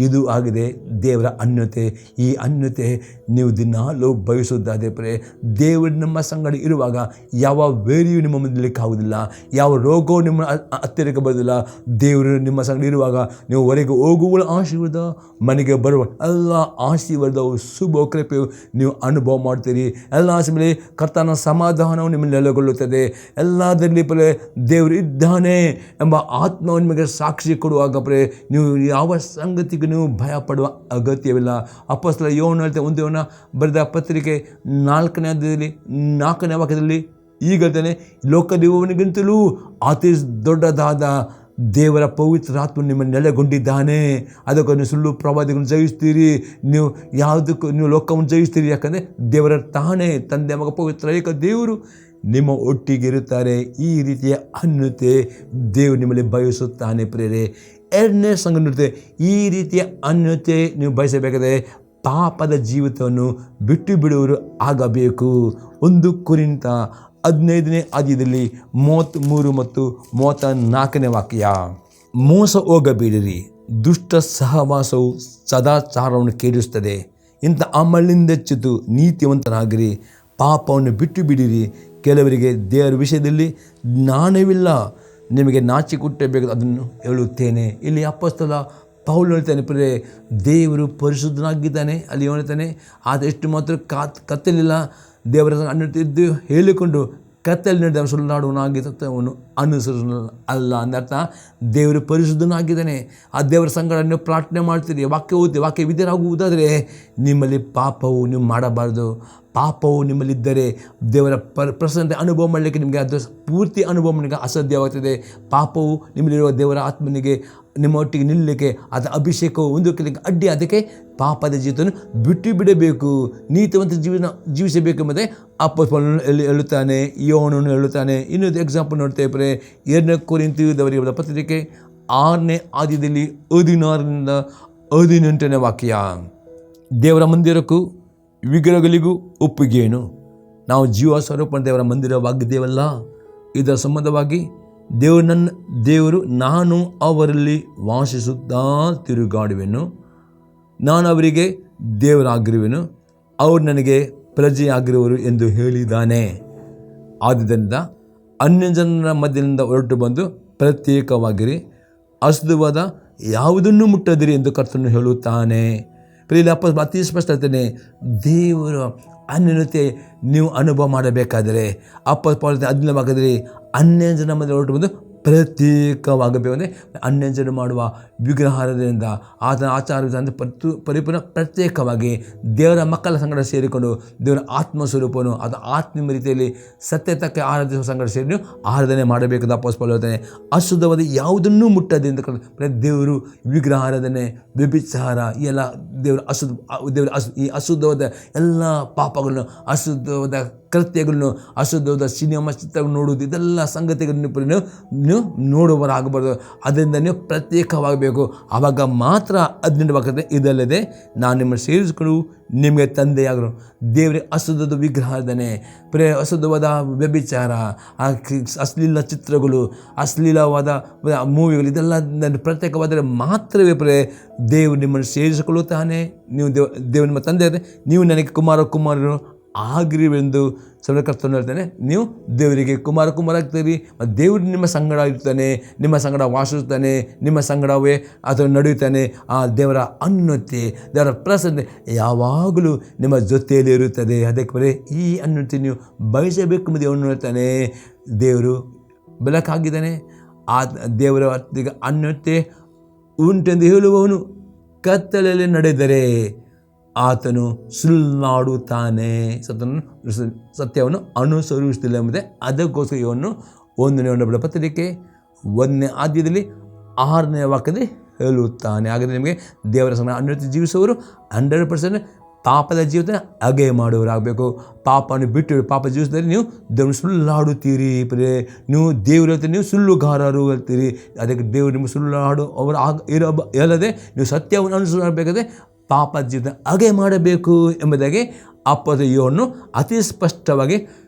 Speaker 1: ಇದು ಆಗಿದೆ ದೇವರ ಅನ್ಯತೆ. ಈ ಅನ್ಯತೆ ನೀವು ದಿನಾಲೂ ಬಯಸುವುದಾದರೆ ಪ್ರೇ, ದೇವರು ನಮ್ಮ ಸಂಗಡ ಇರುವಾಗ ಯಾವ ವೇರಿಯೂ ನಿಮ್ಮ ಮುಂದಲಿಕ್ಕಾಗುವುದಿಲ್ಲ, ಯಾವ ರೋಗವು ನಿಮ್ಮ ಹತ್ತಿರಕ್ಕೆ ಬರೋದಿಲ್ಲ. ದೇವರು ನಿಮ್ಮ ಸಂಗಡ ಇರುವಾಗ ನೀವು ಹೊರಗೆ ಹೋಗುವ ಆಶೀರ್ವಾದ, ಮನೆಗೆ ಬರುವ ಎಲ್ಲ ಆಶೀರ್ವಾದವು ಶುಭ ಕೃಪೆಯು ನೀವು ಅನುಭವ ಮಾಡ್ತೀರಿ. ಎಲ್ಲ ಸಮಯದಲ್ಲಿ ಕರ್ತನ ಸಮಾಧಾನವು ನಿಮ್ಮಲ್ಲಿ ನೆಲೆಗೊಳ್ಳುತ್ತದೆ. ಎಲ್ಲದರಲ್ಲಿ ಪ್ರೇ ದೇವರು ಇದ್ದಾನೆ ಎಂಬ ಆತ್ಮವು ನಿಮಗೆ ಸಾಕ್ಷಿ ಕೊಡುವಾಗ ಪ್ರೇ, ನೀವು ಯಾವ ಸಂಗತಿಗೂ ನೀವು ಭಯ ಪಡುವ ಅಗತ್ಯವಿಲ್ಲ. ಅಪೊಸ್ತಲ ಯೋಹನ ಹೇಳ್ತಾರೆ, 1 ಯೋಹನ ಬರೆದ ಪತ್ರಿಕೆ 4ನೇ ಅಧ್ಯಾಯದಲ್ಲಿ 4ನೇ ವಾಕ್ಯದಲ್ಲಿ ಈಗ ಹೇಳ್ತಾನೆ, ಲೋಕದವನಿಗಿಂತಲೂ ಅತಿ ದೊಡ್ಡದಾದ ದೇವರ ಪವಿತ್ರ ಆತ್ಮ ನಿಮ್ಮನ್ನು ನೆಲೆಗೊಂಡಿದ್ದಾನೆ. ಅದಕ್ಕೆ ನೀವು ಸುಳ್ಳು ಪ್ರವಾದಿಗಳನ್ನು ಜಯಿಸ್ತೀರಿ, ನೀವು ಯಾವುದಕ್ಕೂ ನೀವು ಲೋಕವನ್ನು ಜಯಿಸ್ತೀರಿ. ಯಾಕಂದರೆ ದೇವರ ತಾನೇ ತಂದೆ ಮಗ ಪವಿತ್ರ ಏಕ ದೇವರು ನಿಮ್ಮ ಒಟ್ಟಿಗೆ ಇರುತ್ತಾರೆ. ಈ ರೀತಿಯ ಅನ್ಯತೆ ದೇವರು ನಿಮ್ಮಲ್ಲಿ ಬಯಸುತ್ತಾನೆ ಪ್ರೇರೆ. 2ನೇ ಸಂಗತಿ, ಈ ರೀತಿಯ ಅನ್ಯತೆ ನೀವು ಬಯಸಬೇಕಾದರೆ ಪಾಪದ ಜೀವಿತವನ್ನು ಬಿಟ್ಟು ಬಿಡುವರು ಆಗಬೇಕು. 1 ಕೊರಿಂಥ 15ನೇ ಅಧ್ಯಾಯದಲ್ಲಿ 33 ಮತ್ತು 34ನೇ ವಾಕ್ಯ, ಮೋಸ ಹೋಗಬೇಡಿರಿ, ದುಷ್ಟ ಸಹವಾಸವು ಸದಾಚಾರವನ್ನು ಕೆಡಿಸುತ್ತದೆ. ಇಂಥ ಅಮಲಿಂದೆಚ್ಚಿತು ನೀತಿವಂತರಾಗಿರಿ, ಪಾಪವನ್ನು ಬಿಟ್ಟು ಬಿಡಿರಿ. ಕೆಲವರಿಗೆ ದೇವರ ವಿಷಯದಲ್ಲಿ ಜ್ಞಾನವಿಲ್ಲ, ನಿಮಗೆ ನಾಚಿಕೊಟ್ಟಬೇಕು ಅದನ್ನು ಹೇಳುತ್ತೇನೆ. ಇಲ್ಲಿ ಅಪೊಸ್ತಲ ಪೌಲ್ ಹೇಳ್ತಾನೆ ಪ್ರೇ, ದೇವರು ಪರಿಶುದ್ಧನಾಗಿದ್ದಾನೆ. ಅಲ್ಲಿ ಹೇಳ್ತಾನೆ, ಆದಷ್ಟು ಮಾತ್ರ ಕತ್ತಲಿಲ್ಲ, ದೇವರ ಅನ್ಯತೆ ಹೇಳಿಕೊಂಡು ಕತ್ತಲ್ಲಿ ನಡೆದ ಸುಳ್ಳಾಡುವನಾಗಿ ಸತ್ಯವನ್ನು ಅನುಸರಿಸ ಅಲ್ಲ ಅಂದರ್ಥ. ದೇವರು ಪರಿಶುದ್ಧನಾಗಿದ್ದಾನೆ. ಆ ದೇವರ ಸಂಗಡ ನೀವು ಪ್ರಾರ್ಥನೆ ಮಾಡ್ತೀರಿ, ವಾಕ್ಯ ಓದಿ ವಾಕ್ಯ ವಿಧೇಯರಾಗುವುದಾದರೆ ನಿಮ್ಮಲ್ಲಿ ಪಾಪವು ನೀವು ಮಾಡಬಾರ್ದು. ಪಾಪವು ನಿಮ್ಮಲ್ಲಿದ್ದರೆ ದೇವರ ಪ್ರಸನ್ನತೆ ಅನುಭವ ಮಾಡಲಿಕ್ಕೆ ನಿಮಗೆ ಅದು ಪೂರ್ತಿ ಅನುಭವ ಮಾಡಲಿಕ್ಕೆ ಅಸಾಧ್ಯವಾಗ್ತದೆ. ಪಾಪವು ನಿಮ್ಮಲ್ಲಿರುವ ದೇವರ ಆತ್ಮನಿಗೆ ನಿಮ್ಮ ಒಟ್ಟಿಗೆ ನಿಲ್ಲಲಿಕ್ಕೆ ಅದು ಅಭಿಷೇಕವು ಹೊಂದಲಿಕ್ಕೆ ಅಡ್ಡಿ. ಅದಕ್ಕೆ ಪಾಪದ ಜೀವಿತವನ್ನು ಬಿಟ್ಟು ಬಿಡಬೇಕು, ನೀತಿವಂತ ಜೀವಿಸಬೇಕು ಎಂಬುದೇ ಅಪೊಸ್ತಲನು ಹೇಳುತ್ತಾನೆ, ಯೋಹನನು ಹೇಳುತ್ತಾನೆ. ಇನ್ನೊಂದು ಎಕ್ಸಾಂಪಲ್ ನೋಡ್ತೇವೆ, 2ನೇ ಕೊರಿಂಥದವರಿಗೆ ಪತ್ರಿಕೆ 6ನೇ ಅಧ್ಯಾಯದಲ್ಲಿ 16ರಿಂದ 18ನೇ ವಾಕ್ಯ, ದೇವರ ಮಂದಿರಕ್ಕೂ ವಿಗ್ರಹಗಳಿಗೂ ಒಪ್ಪಿಗೆಯೇನು? ನಾವು ಜೀವ ಸ್ವರೂಪ ದೇವರ ಮಂದಿರವಾಗಿದ್ದೇವಲ್ಲ. ಇದರ ಸಂಬಂಧವಾಗಿ ದೇವರು ನಾನು ಅವರಲ್ಲಿ ವಾಸಿಸುತ್ತಾ ತಿರುಗಾಡುವೆನು, ನಾನು ಅವರಿಗೆ ದೇವರಾಗಿರುವೆನು, ಅವರು ನನಗೆ ಪ್ರಜೆಯಾಗಿರುವರು ಎಂದು ಹೇಳಿದ್ದಾನೆ. ಆದ್ದರಿಂದ ಅನ್ಯಜನರ ಮಧ್ಯದಿಂದ ಹೊರಟು ಬಂದು ಪ್ರತ್ಯೇಕವಾಗಿರಿ, ಅಶುದ್ಧವಾದ ಯಾವುದನ್ನು ಮುಟ್ಟದಿರಿ ಎಂದು ಕರ್ತನು ಹೇಳುತ್ತಾನೆ. ಪ್ರಿಯ ಅತಿ ಸ್ಪಷ್ಟ ಹೇಳ್ತಾನೆ, ದೇವರು ಅನ್ಯತೆ ನೀವು ಅನುಭವ ಮಾಡಬೇಕಾದರೆ ಅದನ್ನ ಬೇಕಾದರೆ ಅನ್ಯಜನ ಮಧ್ಯೆ ಹೊರಟು ಬಂದು ಪ್ರತ್ಯೇಕವಾಗಬೇಕು. ಅಂದರೆ ಅನ್ಯಜನ ಮಾಡುವ ವಿಗ್ರಹಾರದಿಂದ ಆತನ ಆಚಾರದಿಂದ ಪರಿಪೂರ್ಣ ಪ್ರತ್ಯೇಕವಾಗಿ ದೇವರ ಮಕ್ಕಳ ಸಂಗಡ ಸೇರಿಕೊಂಡು ದೇವರ ಆತ್ಮಸ್ವರೂಪವನ್ನು ಅದು ಆತ್ಮ ರೀತಿಯಲ್ಲಿ ಸತ್ಯತಕ್ಕೆ ಆರಾಧಿಸುವ ಸಂಗಡ ಸೇರಿ ನೀವು ಆರಾಧನೆ ಮಾಡಬೇಕಾದ ಅಪೊಸ್ತಲನು ಹೇಳ್ತಾನೆ. ಅಶುದ್ಧವಾದ ಯಾವುದನ್ನೂ ಮುಟ್ಟದಿಂದ ದೇವರು ವಿಗ್ರಹಾರಾಧನೆ, ವ್ಯಭಿಚಾರ, ಈ ಎಲ್ಲ ಈ ಅಶುದ್ಧವಾದ ಎಲ್ಲ ಪಾಪಗಳನ್ನು, ಅಶುದ್ಧವಾದ ಕೃತ್ಯಗಳನ್ನು, ಅಶುದ್ಧವಾದ ಸಿನಿಮಾ ಚಿತ್ರಗಳನ್ನು ನೋಡುವುದು, ಇದೆಲ್ಲ ಸಂಗತಿಗಳನ್ನು ನೀವು ನೋಡುವವರಾಗಬಾರ್ದು. ಅದರಿಂದ ನೀವು ಪ್ರತ್ಯೇಕವಾಗಬೇಕು. ಆವಾಗ ಮಾತ್ರ 18 ವಾಕ್ಯದ ಇದಲ್ಲದೆ ನಾನು ನಿಮ್ಮನ್ನು ಸೇರಿಸಿಕೊಂಡು ನಿಮಗೆ ತಂದೆಯಾಗರು. ದೇವರೇ ಅಶುದ್ಧದ ವಿಗ್ರಹಾರಾಧನೆ, ಅಶುದ್ಧವಾದ ವ್ಯಭಿಚಾರ, ಅಶ್ಲೀಲ ಚಿತ್ರಗಳು, ಅಶ್ಲೀಲವಾದ ಮೂವಿಗಳು, ಇದೆಲ್ಲ ಪ್ರತ್ಯೇಕವಾದರೆ ಮಾತ್ರವೇ ದೇವರು ನಿಮ್ಮನ್ನು ಸೇರಿಸಿಕೊಳ್ಳುತ್ತಾನೆ. ನೀವು ದೇವರು ನಿಮ್ಮ ತಂದೆ, ನೀವು ನನಗೆ ಕುಮಾರರು ಆಗಿರುವೆಂದು ಸರ್ವಕರ್ತನು ಹೇಳ್ತಾನೆ. ನೀವು ದೇವರಿಗೆ ಕುಮಾರಾಗ್ತೀರಿ. ದೇವರು ನಿಮ್ಮ ಸಂಗಡ ಇರ್ತಾನೆ, ನಿಮ್ಮ ಸಂಗಡ ವಾಸಿಸ್ತಾನೆ, ನಿಮ್ಮ ಸಂಗಡವೇ ಅದನ್ನು ನಡೆಯುತ್ತಾನೆ. ಆ ದೇವರ ಅನ್ಯತೆ, ದೇವರ ಪ್ರಸನ್ನ ಯಾವಾಗಲೂ ನಿಮ್ಮ ಜೊತೆಯಲ್ಲಿ ಇರುತ್ತದೆ. ಅದಕ್ಕೆ ಈ ಅನ್ಯತೆ ನೀವು ಬಯಸಬೇಕು ಎಂದು ಅವನು ಹೇಳ್ತಾನೆ. ದೇವರು ಬೆಳಕಾಗಿದ್ದಾನೆ. ಆ ದೇವರ ಹೊತ್ತಿಗೆ ಅನ್ಯತೆ ಉಂಟೆಂದು ಹೇಳುವವನು ಕತ್ತಲಲ್ಲಿ ನಡೆದರೆ ಆತನು ಸುಳ್ಳಾಡುತ್ತಾನೆ, ಸತ್ಯವನ್ನು ಅನುಸರಿಸುತ್ತಿಲ್ಲ ಎಂಬುದೇ. ಅದಕ್ಕೋಸ್ಕರ ಇವನು 1ನೇ ಯೋಹನ ಪತ್ರಿಕೆ 1ನೇ ಅಧ್ಯಾಯದಲ್ಲಿ 6ನೇ ವಾಕ್ಯದಲ್ಲಿ ಹೇಳುತ್ತಾನೆ. ಹಾಗಾದರೆ ನಿಮಗೆ ದೇವರ ಸಂಗಡ ಅನ್ಯತೆ ಜೀವಿಸುವವರು 100% ಪಾಪದ ಜೀವಿತ ಹಾಗೆ ಮಾಡುವವರಾಗಬೇಕು. ಪಾಪವನ್ನು ಬಿಟ್ಟು ಪಾಪ ಜೀವಿಸಿದರೆ ನೀವು ದೇವರು ಸುಳ್ಳಾಡುತ್ತೀರಿ. ನೀವು ದೇವರು ಹೇಳ್ತೀರಿ, ನೀವು ಸುಳ್ಳುಗಾರರು ಹೇಳ್ತೀರಿ. ಅದಕ್ಕೆ ದೇವರು ನಿಮಗೆ ಸುಳ್ಳಾಡು ಅವರು ಹೇಳದೆ ನೀವು ಸತ್ಯವನ್ನು ಅನುಸರಿಸಬೇಕಾದ್ರೆ ಪಾಪ ಜೀವಿತ ಹಾಗೆ ಮಾಡಬೇಕು ಎಂಬುದಾಗಿ ಅಪೊಸ್ತಲ ಯೋಹನನು ಅತಿ ಸ್ಪಷ್ಟವಾಗಿ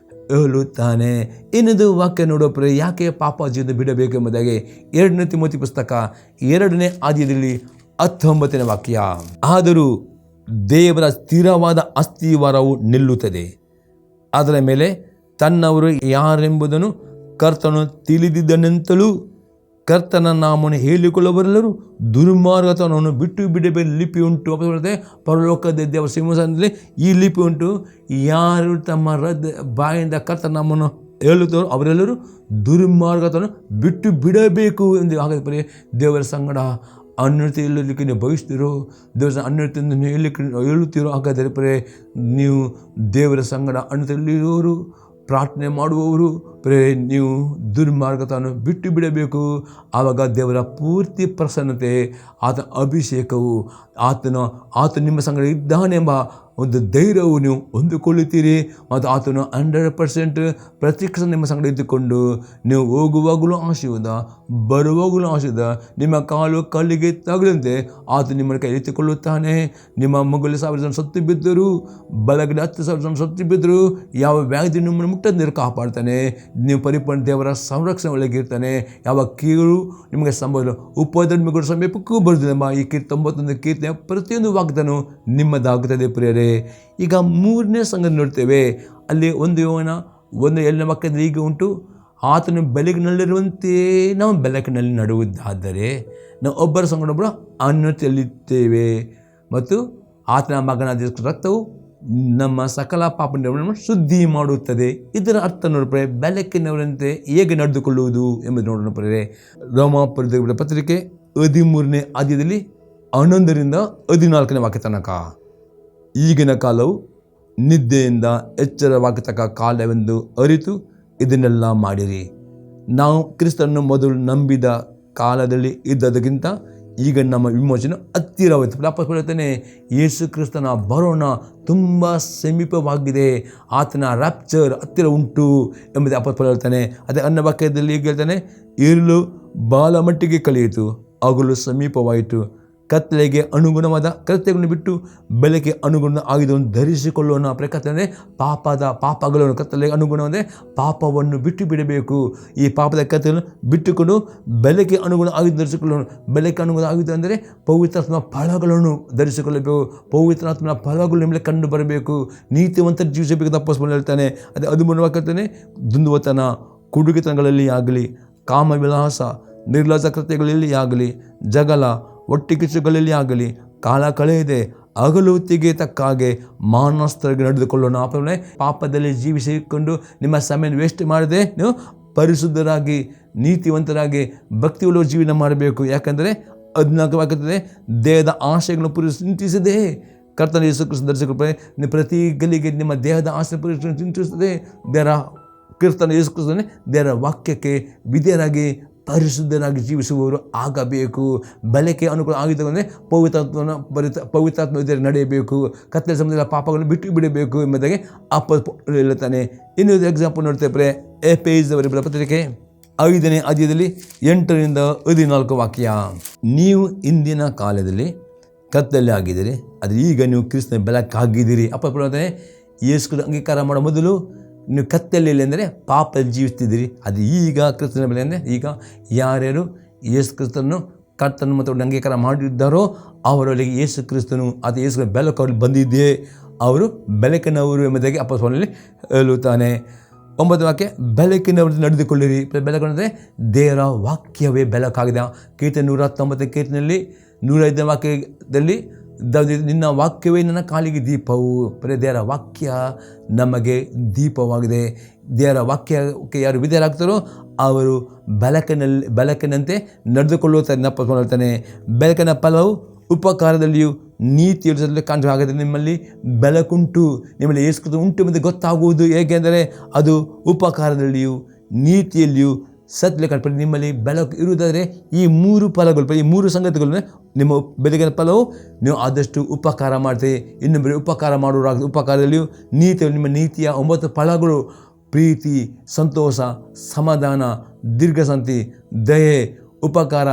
Speaker 1: ಹೇಳುತ್ತಾನೆ. ಇನ್ನೊಂದು ವಾಕ್ಯ ನೋಡೋ ಪ್ರಿಯ, ಯಾಕೆ ಪಾಪ ಜೀವನ ಬಿಡಬೇಕು ಎಂಬುದಾಗಿ 2 ತಿಮೋಥಿ ಪುಸ್ತಕ 2ನೇ ಅಧ್ಯಾಯದಲ್ಲಿ 19ನೇ ವಾಕ್ಯ. ಆದರೂ ದೇವರ ಸ್ಥಿರವಾದ ಅಸ್ತಿವಾರವು ನಿಲ್ಲುತ್ತದೆ, ಅದರ ಮೇಲೆ ತನ್ನವರು ಯಾರೆಂಬುದನ್ನು ಕರ್ತನು ತಿಳಿದಿದ್ದನೆಂತಲೂ ಕರ್ತನ ನಾಮವನ್ನು ಹೇಳಿಕೊಳ್ಳುವವರೆಲ್ಲರೂ ದುರ್ಮಾರ್ಗತನವನ್ನು ಬಿಟ್ಟು ಬಿಡಬೇಡ ಲಿಪಿ ಉಂಟು. ಪರಲೋಕದ ದೇವರ ಸಿಂಹಾಸನದಲ್ಲಿ ಈ ಲಿಪಿ ಉಂಟು. ಯಾರು ತಮ್ಮ ಬಾಯಿಂದ ಕರ್ತನ ನಾಮವನ್ನು ಹೇಳುತ್ತಾರೋ ಅವರೆಲ್ಲರೂ ದುರ್ಮಾರ್ಗತನ ಬಿಟ್ಟು ಬಿಡಬೇಕು ಎಂದು. ಹಾಗಾದರೆ ದೇವರ ಸಂಗಡ ಅನ್ಯತೆ ಹೇಳಲಿಕ್ಕೆ ನೀವು ಬಯಸ್ತೀರೋ, ದೇವರ ಅನ್ಯತೆಯನ್ನು ಹೇಳುತ್ತೀರೋ? ಹಾಗಾದರೆ ಪರೇ ನೀವು ದೇವರ ಸಂಗಡ ಅನ್ಯತೆಯಲ್ಲಿರೋರು, ಪ್ರಾರ್ಥನೆ ಮಾಡುವವರು ಪ್ರೇ ನೀವು ದುರ್ಮಾರ್ಗತನ ಬಿಟ್ಟು ಬಿಡಬೇಕು. ಆವಾಗ ದೇವರ ಪೂರ್ತಿ ಪ್ರಸನ್ನತೆ, ಆತನ ಅಭಿಷೇಕವು, ಆತ ನಿಮ್ಮ ಸಂಗಡ ಇದ್ದಾನೆಂಬ ಒಂದು ಧೈರ್ಯವು ನೀವು ಹೊಂದಿಕೊಳ್ಳುತ್ತೀರಿ. ಮತ್ತು ಆತನು 100% ಪ್ರತಿಕ್ಷಣ ನಿಮ್ಮ ಸಂಗಡ ಇದ್ದುಕೊಂಡು ನೀವು ಹೋಗುವಾಗಲೂ ಆಶೀರ್ವಾದ, ಬರುವಾಗಲೂ ಆಶೀರ್ವಾದ, ನಿಮ್ಮ ಕಾಲು ಕಲ್ಲಿಗೆ ತಗಲಂತೆ ಆತ ನಿಮ್ಮನ್ನು ಕೈ ಎತ್ತಿಕೊಳ್ಳುತ್ತಾನೆ. ನಿಮ್ಮ ಮಗುಲಿ 1000 ಜನ ಸತ್ತು ಬಿದ್ದರು, ಬಲಗಡೆ 10,000 ಜನ ಸತ್ತು ಬಿದ್ದರು, ಯಾವ ವ್ಯಾಧಿ ನಿಮ್ಮನ್ನು ಮುಟ್ಟದ ನೀರು ಕಾಪಾಡ್ತಾನೆ. ನೀವು ಪರಿಪೂರ್ಣ ದೇವರ ಸಂರಕ್ಷಣೆ ಒಳಗಿರ್ತಾನೆ. ಯಾವ ಕೀಳು ನಿಮಗೆ ಸಂಭವ ಉಪದ್ರ ನಿಮಗೆ ಸಮೀಪಕ್ಕೂ ಬರುವುದಿಲ್ಲ. ಈ 91 ಕೀರ್ತನೆಯ ಪ್ರತಿಯೊಂದು ವಾಗ್ದಾನ ನಿಮ್ಮದಾಗುತ್ತದೆ ಪ್ರಿಯರೇ. ಈಗ 3ನೇ ಸಂಗತಿ ನೋಡ್ತೇವೆ. ಅಲ್ಲಿ 1 ಯೋಹನ 1:7 ವಾಕ್ಯದಲ್ಲಿ ಹೀಗೆ ಉಂಟು, ಆತನು ಬೆಳಕಿನಲ್ಲಿರುವಂತೆ ನಾವು ಬೆಳಕಿನಲ್ಲಿ ನಡುವುದಾದರೆ ನಾವು ಒಬ್ಬರ ಸಂಗಡೊಬ್ಬರು ಅನ್ಯತೆಯಲ್ಲಿದ್ದೇವೆ ಮತ್ತು ಆತನ ಮಗನಾದ ರಕ್ತವು ನಮ್ಮ ಸಕಲ ಪಾಪವನ್ನು ಶುದ್ಧಿ ಮಾಡುತ್ತದೆ. ಇದರ ಅರ್ಥ ನೋಡ್ರೆ ಬೆಳಕಿನವರಂತೆ ಹೇಗೆ ನಡೆದುಕೊಳ್ಳುವುದು ಎಂಬುದು ನೋಡೋಣ ಪ್ರಿಯರೇ. ರೋಮಾಪುರದ ಪತ್ರಿಕೆ 13ನೇ ಅಧ್ಯಾಯದಲ್ಲಿ 11ರಿಂದ 14ನೇ ವಾಕ್ಯ ತನಕ, ಈಗಿನ ಕಾಲವು ನಿದ್ದೆಯಿಂದ ಎಚ್ಚರವಾಗತಕ್ಕ ಕಾಲವೆಂದು ಅರಿತು ಇದನ್ನೆಲ್ಲ ಮಾಡಿರಿ. ನಾವು ಕ್ರಿಸ್ತನನ್ನು ಮೊದಲು ನಂಬಿದ ಕಾಲದಲ್ಲಿ ಇದ್ದದಕ್ಕಿಂತ ಈಗ ನಮ್ಮ ವಿಮೋಚನೆ ಹತ್ತಿರವಾಯಿತು. ವಾಪಸ್ ಹೇಳ್ತಾನೆ, ಯೇಸು ಕ್ರಿಸ್ತನ ಬರೋಣ ತುಂಬ ಸಮೀಪವಾಗಿದೆ, ಆತನ ರ್ಯಾಪ್ಚರ್ ಹತ್ತಿರ ಉಂಟು ಎಂಬುದು ವಾಪಸ್ ಹೇಳ್ತಾನೆ. ಅದೇ ಅನ್ನ ವಾಕ್ಯದಲ್ಲಿ ಈಗ ಹೇಳ್ತಾನೆ, ಇರಲು ಬಾಲ ಮಟ್ಟಿಗೆ ಕಳೆಯಿತು, ಹಗಲು ಸಮೀಪವಾಯಿತು, ಕತ್ತಲೆಗೆ ಅನುಗುಣವಾದ ಕೃತ್ಯಗಳನ್ನು ಬಿಟ್ಟು ಬೆಳಕಿಗೆ ಅನುಗುಣ ಆಯುಧವನ್ನು ಧರಿಸಿಕೊಳ್ಳೋಣ. ಪ್ರಕಟಣೆ ಪಾಪಗಳನ್ನು ಕತ್ತಲೆಗೆ ಅನುಗುಣವಾದ ಪಾಪವನ್ನು ಬಿಟ್ಟು ಬಿಡಬೇಕು. ಈ ಪಾಪದ ಕತ್ತಲೆಯನ್ನು ಬಿಟ್ಟುಕೊಂಡು ಬೆಳಕಿಗೆ ಅನುಗುಣ ಆಯುಧ ಧರಿಸಿಕೊಳ್ಳೋಣ. ಬೆಳಕಿಗೆ ಅನುಗುಣ ಆಯುಧ ಅಂದರೆ ಪವಿತ್ರಾತ್ಮ ಫಲಗಳನ್ನು ಧರಿಸಿಕೊಳ್ಳಬೇಕು. ಪವಿತ್ರಾತ್ಮನ ಫಲಗಳು ನಿಮಗೆ ಕಂಡು ಬರಬೇಕು. ನೀತಿವಂತ ಜೀವಿಸಬೇಕು ತಪ್ಪಿಸ್ಕೊಂಡು ಹೇಳ್ತಾನೆ. ಅದೇ 13 ವಾಕ್ಯತಾನೆ, ದುಂದುವತನ, ಕುಡುಗಿತನಗಳಲ್ಲಿ ಆಗಲಿ, ಕಾಮವಿಲಾಸ, ನಿರ್ಲಜ್ಜ ಕೃತ್ಯಗಳಲ್ಲಿ ಆಗಲಿ, ಜಗಳ, ಒಟ್ಟಿಕಿಚ್ಚುಗಳಲ್ಲಿ ಆಗಲಿ ಕಾಲ ಕಳೆಯದೆ ಹಗಲು ತೆಗೆಯತಕ್ಕ ಹಾಗೆ ಮಾನಸ್ಥರಿಗೆ ನಡೆದುಕೊಳ್ಳೋಣ. ಪಾಪದಲ್ಲಿ ಜೀವಿಸಿಕೊಂಡು ನಿಮ್ಮ ಸಮಯ ವೇಸ್ಟ್ ಮಾಡದೆ ನೀವು ಪರಿಶುದ್ಧರಾಗಿ, ನೀತಿವಂತರಾಗಿ, ಭಕ್ತಿಯುಳ್ಳ ಜೀವನ ಮಾಡಬೇಕು. ಯಾಕಂದರೆ 14 ವಾಕ್ಯದಲ್ಲಿ ದೇಹದ ಆಶೆಗಳನ್ನು ಚಿಂತಿಸದೆ ಕರ್ತನ ಯೇಸು ಕ್ರಿಸ್ತ ಧರಿಸಿಕೊಳ್ಳಿ. ಪ್ರತಿ ಗಲಿಗೆ ನಿಮ್ಮ ದೇಹದ ಆಶೆ ಚಿಂತಿಸುತ್ತದೆ. ಕರ್ತನ ಯೇಸು ಕ್ರಿಸ್ತನೇ ದೇವರ ವಾಕ್ಯಕ್ಕೆ ವಿಧೇಯರಾಗಿ ಪರಿಶುದ್ಧರಾಗಿ ಜೀವಿಸುವವರು ಆಗಬೇಕು. ಬೆಳಕಿಗೆ ಅನುಕೂಲ ಆಗಿದ್ದರೆ ಪವಿತ್ರಾತ್ಮ ನಡೆಯಬೇಕು. ಕತ್ತಲೆ ಸಮಯದಲ್ಲಿ ಪಾಪಗಳನ್ನು ಬಿಟ್ಟು ಬಿಡಬೇಕು ಎಂಬುದಾಗಿ ಹೇಳುತ್ತಾನೆ. ಇನ್ನೊಂದು ಎಕ್ಸಾಂಪಲ್ ನೋಡ್ತೇವೆ. ಎಫೆಸದವರ ಪತ್ರಿಕೆ 5ನೇ ಅಧ್ಯಾಯದಲ್ಲಿ 8ರಿಂದ 14 ವಾಕ್ಯ, ನೀವು ಇಂದಿನ ಕಾಲದಲ್ಲಿ ಕತ್ತಲೆ ಆಗಿದ್ದೀರಿ, ಆದರೆ ಈಗ ನೀವು ಕ್ರಿಸ್ತನ ಬೆಳಕಾಗಿದ್ದೀರಿ. ಹೇಳ್ತಾನೆ, ಯೇಸು ಕ್ರಿಸ್ತನ ಅಂಗೀಕಾರ ಮಾಡೋ ಮೊದಲು ನೀವು ಕತ್ತಲೆಯಲ್ಲಿ ಅಂದರೆ ಪಾಪದಲ್ಲಿ ಜೀವಿಸ್ತಿದ್ದೀರಿ, ಅದು ಈಗ ಕ್ರಿಸ್ತನ ಬೆಲೆ ಅಂದರೆ ಈಗ ಯಾರ್ಯಾರು ಯೇಸು ಕ್ರಿಸ್ತನನ್ನು ಕರ್ತನ ಮತ್ತು ಅಂಗೀಕಾರ ಮಾಡಿದ್ದಾರೋ ಅವರೊಳಗೆ ಯೇಸು ಕ್ರಿಸ್ತನು ಅದು ಯೇಸು ಬೆಳಕು ಅವರಲ್ಲಿ ಬಂದಿದ್ದೇ, ಅವರು ಬೆಳಕಿನವರು ಎಂಬುದಾಗಿ ಅಪೊಸ್ತಲನಲ್ಲಿ ಹೇಳುತ್ತಾನೆ. 9ನೇ ವಾಕ್ಯ, ಬೆಳಕಿನವರು ನಡೆದುಕೊಳ್ಳಿರಿ. ಬೆಳಕು ದೇವರ ವಾಕ್ಯವೇ ಬೆಳಕಾಗಿದೆ. ಕೀರ್ತನೆ 119 ಕೀರ್ತನೆಯಲ್ಲಿ 105ನೇ ವಾಕ್ಯದಲ್ಲಿ ನಿನ್ನ ವಾಕ್ಯವೇ ನನ್ನ ಕಾಲಿಗೆ ದೀಪವು. ದೇವರ ವಾಕ್ಯ ನಮಗೆ ದೀಪವಾಗಿದೆ. ದೇವರ ವಾಕ್ಯಕ್ಕೆ ಯಾರು ವಿಧೇಯರಾಗ್ತಾರೋ ಅವರು ಬೆಳಕಿನಂತೆ ನಡೆದುಕೊಳ್ಳುತ್ತಾರೆ. ನಪ್ಪಸ್ಕೊಂಡು ಹೇಳ್ತಾನೆ, ಬೆಳಕಿನ ಫಲವು ಉಪಕಾರದಲ್ಲಿಯೂ ನೀತಿಯಲ್ಲಿ ಕಾಣಬೇಕಾಗಿದೆ. ನಿಮ್ಮಲ್ಲಿ ಬೆಳಕುಂಟು, ನಿಮ್ಮಲ್ಲಿ ಯೇಸು ಕ್ರಿಸ್ತ ಉಂಟು ಎಂದು ಗೊತ್ತಾಗುವುದು ಹೇಗೆಂದರೆ ಅದು ಉಪಕಾರದಲ್ಲಿಯೂ ನೀತಿಯಲ್ಲಿಯೂ ಸತ್ಯ ಕಂಡು. ನಿಮ್ಮಲ್ಲಿ ಬೆಳಕು ಇರುವುದಾದರೆ ಈ 3 ಫಲಗಳು, ಈ 3 ಸಂಗತಿಗಳನ್ನು ನಿಮ್ಮ ಬೆಳಗಿನ ಫಲವು ನೀವು ಆದಷ್ಟು ಉಪಕಾರ ಮಾಡ್ತೀವಿ. ಇನ್ನೊಬ್ಬರಿಗೆ ಉಪಕಾರ ಮಾಡುವ ಉಪಕಾರದಲ್ಲಿಯೂ ನೀತಿಯಲ್ಲಿ ನಿಮ್ಮ ನೀತಿಯ 9 ಫಲಗಳು ಪ್ರೀತಿ, ಸಂತೋಷ, ಸಮಾಧಾನ, ದೀರ್ಘಶಾಂತಿ, ದಯೆ, ಉಪಕಾರ,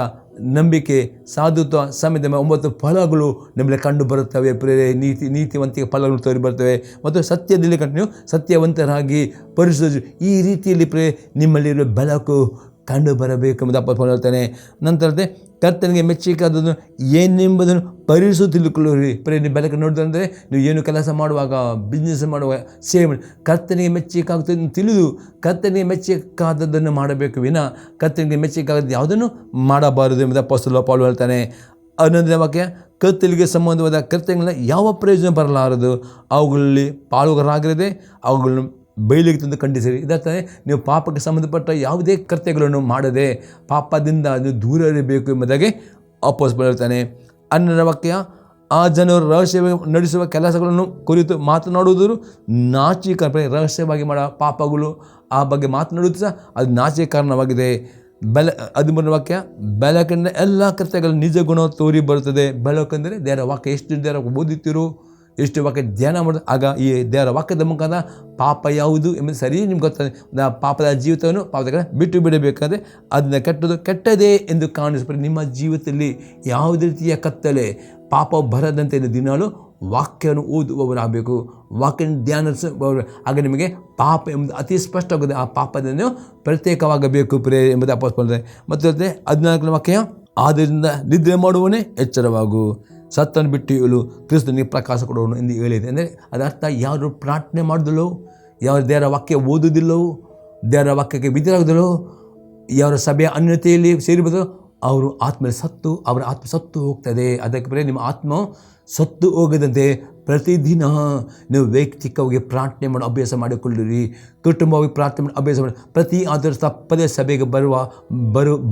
Speaker 1: ನಂಬಿಕೆ, ಸಾಧುತ್ವ, ಸಮಿತಿ 9 ಫಲಗಳು ನಮಗೆ ಕಂಡು ಬರುತ್ತವೆ. ಪ್ರೇರೆ ನೀತಿವಂತಿಕೆ ಫಲಗಳು ತೋರಿ ಬರ್ತವೆ. ಮತ್ತು ಸತ್ಯದಲ್ಲಿ ನೀವು ಸತ್ಯವಂತರಾಗಿ ಪರಿಶುದ್ಧ, ಈ ರೀತಿಯಲ್ಲಿ ನಿಮ್ಮಲ್ಲಿರುವ ಬೆಳಕು ಕಂಡು ಬರಬೇಕು ಎಂಬುದು ಅಪ್ಪ ಹೇಳ್ತಾನೆ. ನಂತರ ಕರ್ತನಿಗೆ ಮೆಚ್ಚಬೇಕಾದದ್ದು ಏನೆಂಬುದನ್ನು ಪರಿಶುದ್ಧ ತಿಳ್ಕೊಳ್ಳಿರಿ. ನೀವು ಬೆಳಕು ನೋಡಿದ್ರೆ ನೀವು ಏನು ಕೆಲಸ ಮಾಡುವಾಗ, ಬಿಸ್ನೆಸ್ ಮಾಡುವಾಗ, ಸೇವೆ ಕರ್ತನಿಗೆ ಮೆಚ್ಚಬೇಕಾಗುತ್ತದೆ ತಿಳಿದು ಕರ್ತನಿಗೆ ಮೆಚ್ಚಬೇಕಾದದ್ದನ್ನು ಮಾಡಬೇಕು ವಿನ ಕರ್ತನಿಗೆ ಮೆಚ್ಚಬೇಕಾದ ಯಾವುದನ್ನು ಮಾಡಬಾರದು ಎಂಬುದು ಅಪೊಸ್ತಲ ಪೌಲ ಹೇಳ್ತಾನೆ. 11ನೇ ವಾಕ್ಯ, ಕರ್ತನಿಗೆ ಸಂಬಂಧವಾದ ಕರ್ತನೆಗಳ ಯಾವ ಪ್ರಯೋಜನ ಬರಲಾರದು, ಅವುಗಳಲ್ಲಿ ಪಾಲುಗಾರರಾಗಿರದೆ ಅವುಗಳನ್ನು ಬಯಲಿಗೆ ತಂದು ಖಂಡಿಸಿರಿ. ಇದರ್ಥನೇ ನೀವು ಪಾಪಕ್ಕೆ ಸಂಬಂಧಪಟ್ಟ ಯಾವುದೇ ಕರ್ತವ್ಯಗಳನ್ನು ಮಾಡದೆ ಪಾಪದಿಂದ ನೀವು ದೂರ ಇರಬೇಕು ಎಂಬುದಾಗಿ ಅಪೊಸ್ತಲ ಹೇಳ್ತಾನೆ. 12ನೇ ವಾಕ್ಯ, ಆ ಜನರು ರಹಸ್ಯವಾಗಿ ನಡೆಸುವ ಕೆಲಸಗಳನ್ನು ಕುರಿತು ಮಾತನಾಡುವುದು ನಾಚಿಕೆ. ರಹಸ್ಯವಾಗಿ ಮಾಡೋ ಪಾಪಗಳು ಆ ಬಗ್ಗೆ ಮಾತನಾಡುವುದು ಸಹ ಅದು ನಾಚಿಕೆ ಕಾರಣವಾಗಿದೆ. 13ನೇ ವಾಕ್ಯ, ಬೆಳಕಿನ ಎಲ್ಲ ಕರ್ತವ್ಯಗಳ ನಿಜ ಗುಣ ತೋರಿ ಬರುತ್ತದೆ. ಬೆಳಕಂದರೆ ದೇವರ ವಾಕ್ಯ, ಎಷ್ಟು ದೇವರ ಓದುತ್ತೀರೋ, ಎಷ್ಟು ವಾಕ್ಯ ಧ್ಯಾನ ಮಾಡೋದು, ಆಗ ಈ ದೇವರ ವಾಕ್ಯದ ಮುಖಾಂತರ ಪಾಪ ಯಾವುದು ಎಂಬುದು ಸರಿ ನಿಮ್ಗೆ ಗೊತ್ತಾದೆ. ಪಾಪದ ಜೀವಿತವನ್ನು ಪಾಪದ ಬಿಟ್ಟು ಬಿಡಬೇಕಾದ್ರೆ ಅದನ್ನ ಕೆಟ್ಟದೇ ಎಂದು ಕಾಣಿಸ್ಬಿಟ್ಟು ನಿಮ್ಮ ಜೀವಿತದಲ್ಲಿ ಯಾವುದೇ ರೀತಿಯ ಕತ್ತಲೆ ಪಾಪ ಬರದಂತೆ ದಿನಾಲು ವಾಕ್ಯವನ್ನು ಓದುವವರಾಗಬೇಕು. ವಾಕ್ಯ ಧ್ಯಾನ ಆಗ ನಿಮಗೆ ಪಾಪ ಎಂಬುದು ಅತಿ ಸ್ಪಷ್ಟವಾಗಿದೆ. ಆ ಪಾಪದಿಂದ ಪ್ರತ್ಯೇಕವಾಗಬೇಕು ಎಂಬುದು ಅಪೊಸ್ತಲ. ಮತ್ತು 14ನೇ ವಾಕ್ಯ, ಆದ್ದರಿಂದ ನಿದ್ರೆ ಮಾಡುವವನೇ ಎಚ್ಚರವಾಗು, ಸತ್ತನ್ನು ಬಿಟ್ಟು ಹೇಳು, ಕ್ರಿಸ್ತನಿಗೆ ಪ್ರಕಾಶ ಕೊಡುವನು ಎಂದು ಹೇಳಿದೆ. ಅಂದರೆ ಅದರ್ಥ ಯಾರು ಪ್ರಾರ್ಥನೆ ಮಾಡೋದಿಲ್ಲೋ, ಯಾರು ದೇವರ ವಾಕ್ಯ ಓದುವುದಿಲ್ಲವೋ, ದೇವರ ವಾಕ್ಯಕ್ಕೆ ವಿಧೇಯರಾಗುವುದಿಲ್ಲೋ, ಯಾರ ಸಭೆಯ ಅನ್ಯತೆಯಲ್ಲಿ ಸೇರಿಬುದು ಅವರು ಅವರ ಆತ್ಮ ಸತ್ತು ಹೋಗ್ತದೆ. ಅದಕ್ಕೆ ನಿಮ್ಮ ಆತ್ಮ ಸತ್ತು ಹೋಗದಂತೆ ಪ್ರತಿದಿನ ನೀವು ವೈಯಕ್ತಿಕವಾಗಿ ಪ್ರಾರ್ಥನೆ ಮಾಡೋ ಅಭ್ಯಾಸ ಮಾಡಿಕೊಳ್ಳಿರಿ. ಕುಟುಂಬವಾಗಿ ಪ್ರಾರ್ಥನೆ ಮಾಡೋ ಅಭ್ಯಾಸ ಮಾಡಿ ಪ್ರತಿ ಆದರೂ ತಪ್ಪದೇ ಸಭೆಗೆ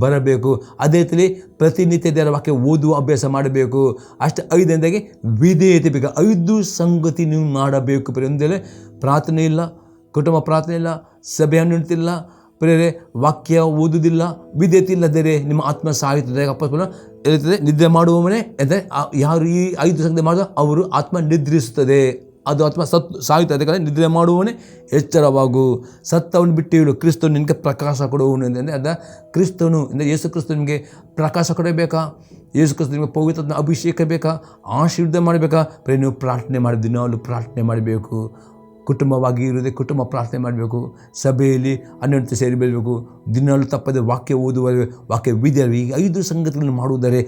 Speaker 1: ಬರಬೇಕು. ಅದೇ ರೀತಿ ಪ್ರತಿನಿತ್ಯ ದೇವರ ವಾಕ್ಯ ಓದುವ ಅಭ್ಯಾಸ ಮಾಡಬೇಕು. ಅಷ್ಟು 5ನೇದಾಗಿ ವಿಧೇಯತೆ ಬೇಕು. 5 ಸಂಗತಿ ನೀವು ಮಾಡಬೇಕು. ಒಂದೇಳೆ ಪ್ರಾರ್ಥನೆ ಇಲ್ಲ, ಕುಟುಂಬ ಪ್ರಾರ್ಥನೆ ಇಲ್ಲ, ಸಭೆ ಅನ್ನುತ್ತಿಲ್ಲ, ವಾಕ್ಯ ಓದುವುದಿಲ್ಲ, ವಿಧೇಯತೆ ಇಲ್ಲದರೆ ನಿಮ್ಮ ಆತ್ಮ ಸಾಯುತ್ತದೆ. ಅಪೊಸ್ತಲ ಹೇಳ್ತದೆ, ನಿದ್ರೆ ಮಾಡುವವನೇ ಅಂದರೆ ಯಾರು ಈ 5 ಸಂಗತಿ ಮಾಡಿದ ಅವರು ಆತ್ಮ ನಿದ್ರಿಸುತ್ತದೆ, ಅದು ಆತ್ಮ ಸಾಯುತ್ತದೆ. ನಿದ್ರೆ ಮಾಡುವವನೇ ಎಚ್ಚರವಾಗು, ಸತ್ತವನ್ನು ಬಿಟ್ಟು ಹೇಳು, ಕ್ರಿಸ್ತನು ನಿನಗೆ ಪ್ರಕಾಶ ಕೊಡುವವನು. ಅಂದರೆ ಅದ ಕ್ರಿಸ್ತನು ಅಂದರೆ ಯೇಸು ಕ್ರಿಸ್ತ ನಿಮಗೆ ಪ್ರಕಾಶ ಕೊಡಬೇಕಾ, ಯೇಸು ಕ್ರಿಸ್ತ ನಿಮಗೆ ಪವಿತ್ರ ಅಭಿಷೇಕ ಬೇಕಾ, ಆಶೀರ್ವಾದ ಮಾಡಬೇಕಾ, ನೀವು ಪ್ರಾರ್ಥನೆ ಮಾಡಿ ದಿನಾಲು ಪ್ರಾರ್ಥನೆ ಮಾಡಬೇಕು. ಕುಟುಂಬವಾಗಿ ಇರುವುದೇ ಕುಟುಂಬ ಪ್ರಾರ್ಥನೆ ಮಾಡಬೇಕು. ಸಭೆಯಲ್ಲಿ ಅನ್ಯೋನ್ಯತೆ ಸೇರಿ ಬೆಳಬೇಕು. ದಿನಾಲು ತಪ್ಪದೆ ವಾಕ್ಯ ಓದುವ, ವಾಕ್ಯ ವಿದ್ಯೆ, ಈ 5 ಸಂಗತಿಗಳನ್ನು ಮಾಡುವುದರೆ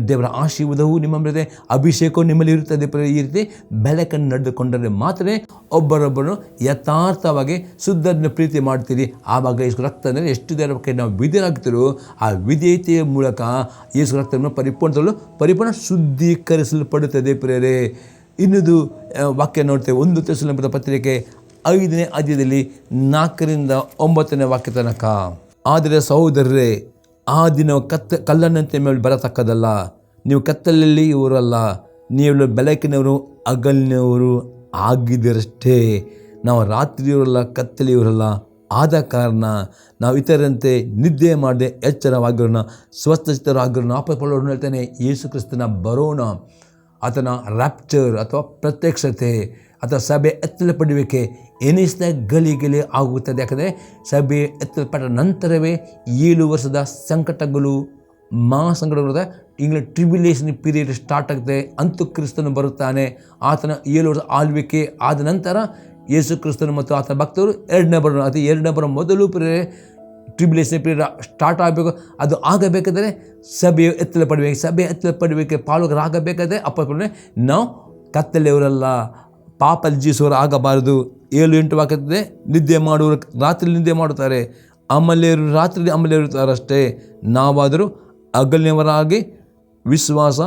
Speaker 1: ದೇವರ ಆಶೀರ್ವಾದವು ನಿಮ್ಮ ಮೇಲೆ, ಅಭಿಷೇಕವು ನಿಮ್ಮಲ್ಲಿ ಇರುತ್ತದೆ. ಈ ರೀತಿ ಬೆಳಕನ್ನು ನಡೆದುಕೊಂಡರೆ ಮಾತ್ರ ಒಬ್ಬರೊಬ್ಬರನ್ನು ಯಥಾರ್ಥವಾಗಿ ಶುದ್ಧನ ಪ್ರೀತಿ ಮಾಡ್ತೀರಿ. ಆವಾಗ ಯೇಸು ರಕ್ತ ಅಂದರೆ ಎಷ್ಟು ದೇವರ ನಾವು ವಿಧೇಯರಾಗ್ತಿರೋ ಆ ವಿಧೇಯತೆಯ ಮೂಲಕ ಯೇಸು ರಕ್ತವನ್ನು ಪರಿಪೂರ್ಣ ಶುದ್ಧೀಕರಿಸಲ್ಪಡುತ್ತದೆ. ಪ್ರೇರೆ ಇನ್ನೊಂದು ವಾಕ್ಯ ನೋಡ್ತೇವೆ. 1 ಥೆಸಲೋನಿಕದ ಪತ್ರಿಕೆ 5ನೇ ಅಧ್ಯಾಯದಲ್ಲಿ 4ರಿಂದ 9ನೇ ವಾಕ್ಯ ತನಕ. ಆದರೆ ಸಹೋದರರೇ, ಆ ದಿನ ಕಲ್ಲನ್ನಂತೆ ಮೇಲೆ ಬರತಕ್ಕದಲ್ಲ. ನೀವು ಕತ್ತಲಲ್ಲಿ ಇವರಲ್ಲ, ನೀವು ಬೆಳಕಿನವರು ಹಗಲಿನವರು ಆಗಿದ್ದರಷ್ಟೇ. ನಾವು ರಾತ್ರಿಯವರಲ್ಲ, ಕತ್ತಲೆಯವರಲ್ಲ. ಆದ ಕಾರಣ ನಾವು ಇತರಂತೆ ನಿದ್ದೆ ಮಾಡದೆ ಎಚ್ಚರವಾಗಿರೋಣ, ಸ್ವಸ್ಥಚಿತ್ತರಾಗಿರೋಣ. ಅಪೊಸ್ತಲನು ಹೇಳ್ತಾನೆ, ಯೇಸು ಕ್ರಿಸ್ತನ ಬರೋಣ, ಆತನ ರ್ಯಾಪ್ಚರ್ ಅಥವಾ ಪ್ರತ್ಯಕ್ಷತೆ ಅಥವಾ ಸಭೆ ಎತ್ತಲ್ಪಡುವಿಕೆ ಎನಿಸಿದ ಗಳಿಗೆಲೆ ಆಗುತ್ತದೆ. ಯಾಕಂದರೆ ಸಭೆ ಎತ್ತಲ್ಪಟ್ಟ ನಂತರವೇ 7 ವರ್ಷದ ಸಂಕಟಗಳು, ಮಹಾಸಂಕಟಗಳು, ಇಂಗ್ಲೆಂಡ್ ಟ್ರಿಬ್ಯುಲೇಷನ್ ಪೀರಿಯಡ್ ಸ್ಟಾರ್ಟ್ ಆಗುತ್ತೆ. ಅಂತೂ ಕ್ರಿಸ್ತನು ಬರುತ್ತಾನೆ. ಆತನ 7 ವರ್ಷ ಆಳ್ವಿಕೆ ಆದ ನಂತರ ಯೇಸು ಕ್ರಿಸ್ತನು ಮತ್ತು ಆತನ ಭಕ್ತರು ಎರಡನೇ ಬರೋ ಮೊದಲು ಟ್ರಿಬ್ಯುಲೇಷನ್ ಪೀರಿಯಡ್ ಸ್ಟಾರ್ಟ್ ಆಗಬೇಕು. ಅದು ಆಗಬೇಕಾದರೆ ಸಭೆಯು ಎತ್ತಲ್ಪಡಬೇಕು. ಪಾಲುಗಾರರಾಗಬೇಕಾದ್ರೆ ಅಪೊಸ್ತಲನೇ ನಾವು ಕತ್ತಲೆಯವರಲ್ಲ, ಪಾಪದಲ್ಲಿ ಜೀವಿಸುವವರು ಆಗಬಾರದು. 7-8 ವಾಕ್ಯದ ನಿದ್ದೆ ಮಾಡುವರು ರಾತ್ರಿ ನಿದ್ದೆ ಮಾಡುತ್ತಾರೆ, ಅಮಲ್ಯರು ರಾತ್ರಿ ಅಮಲ್ಯರುತ್ತಾರಷ್ಟೇ. ನಾವಾದರೂ ಹಗಲಿನವರಾಗಿ ವಿಶ್ವಾಸ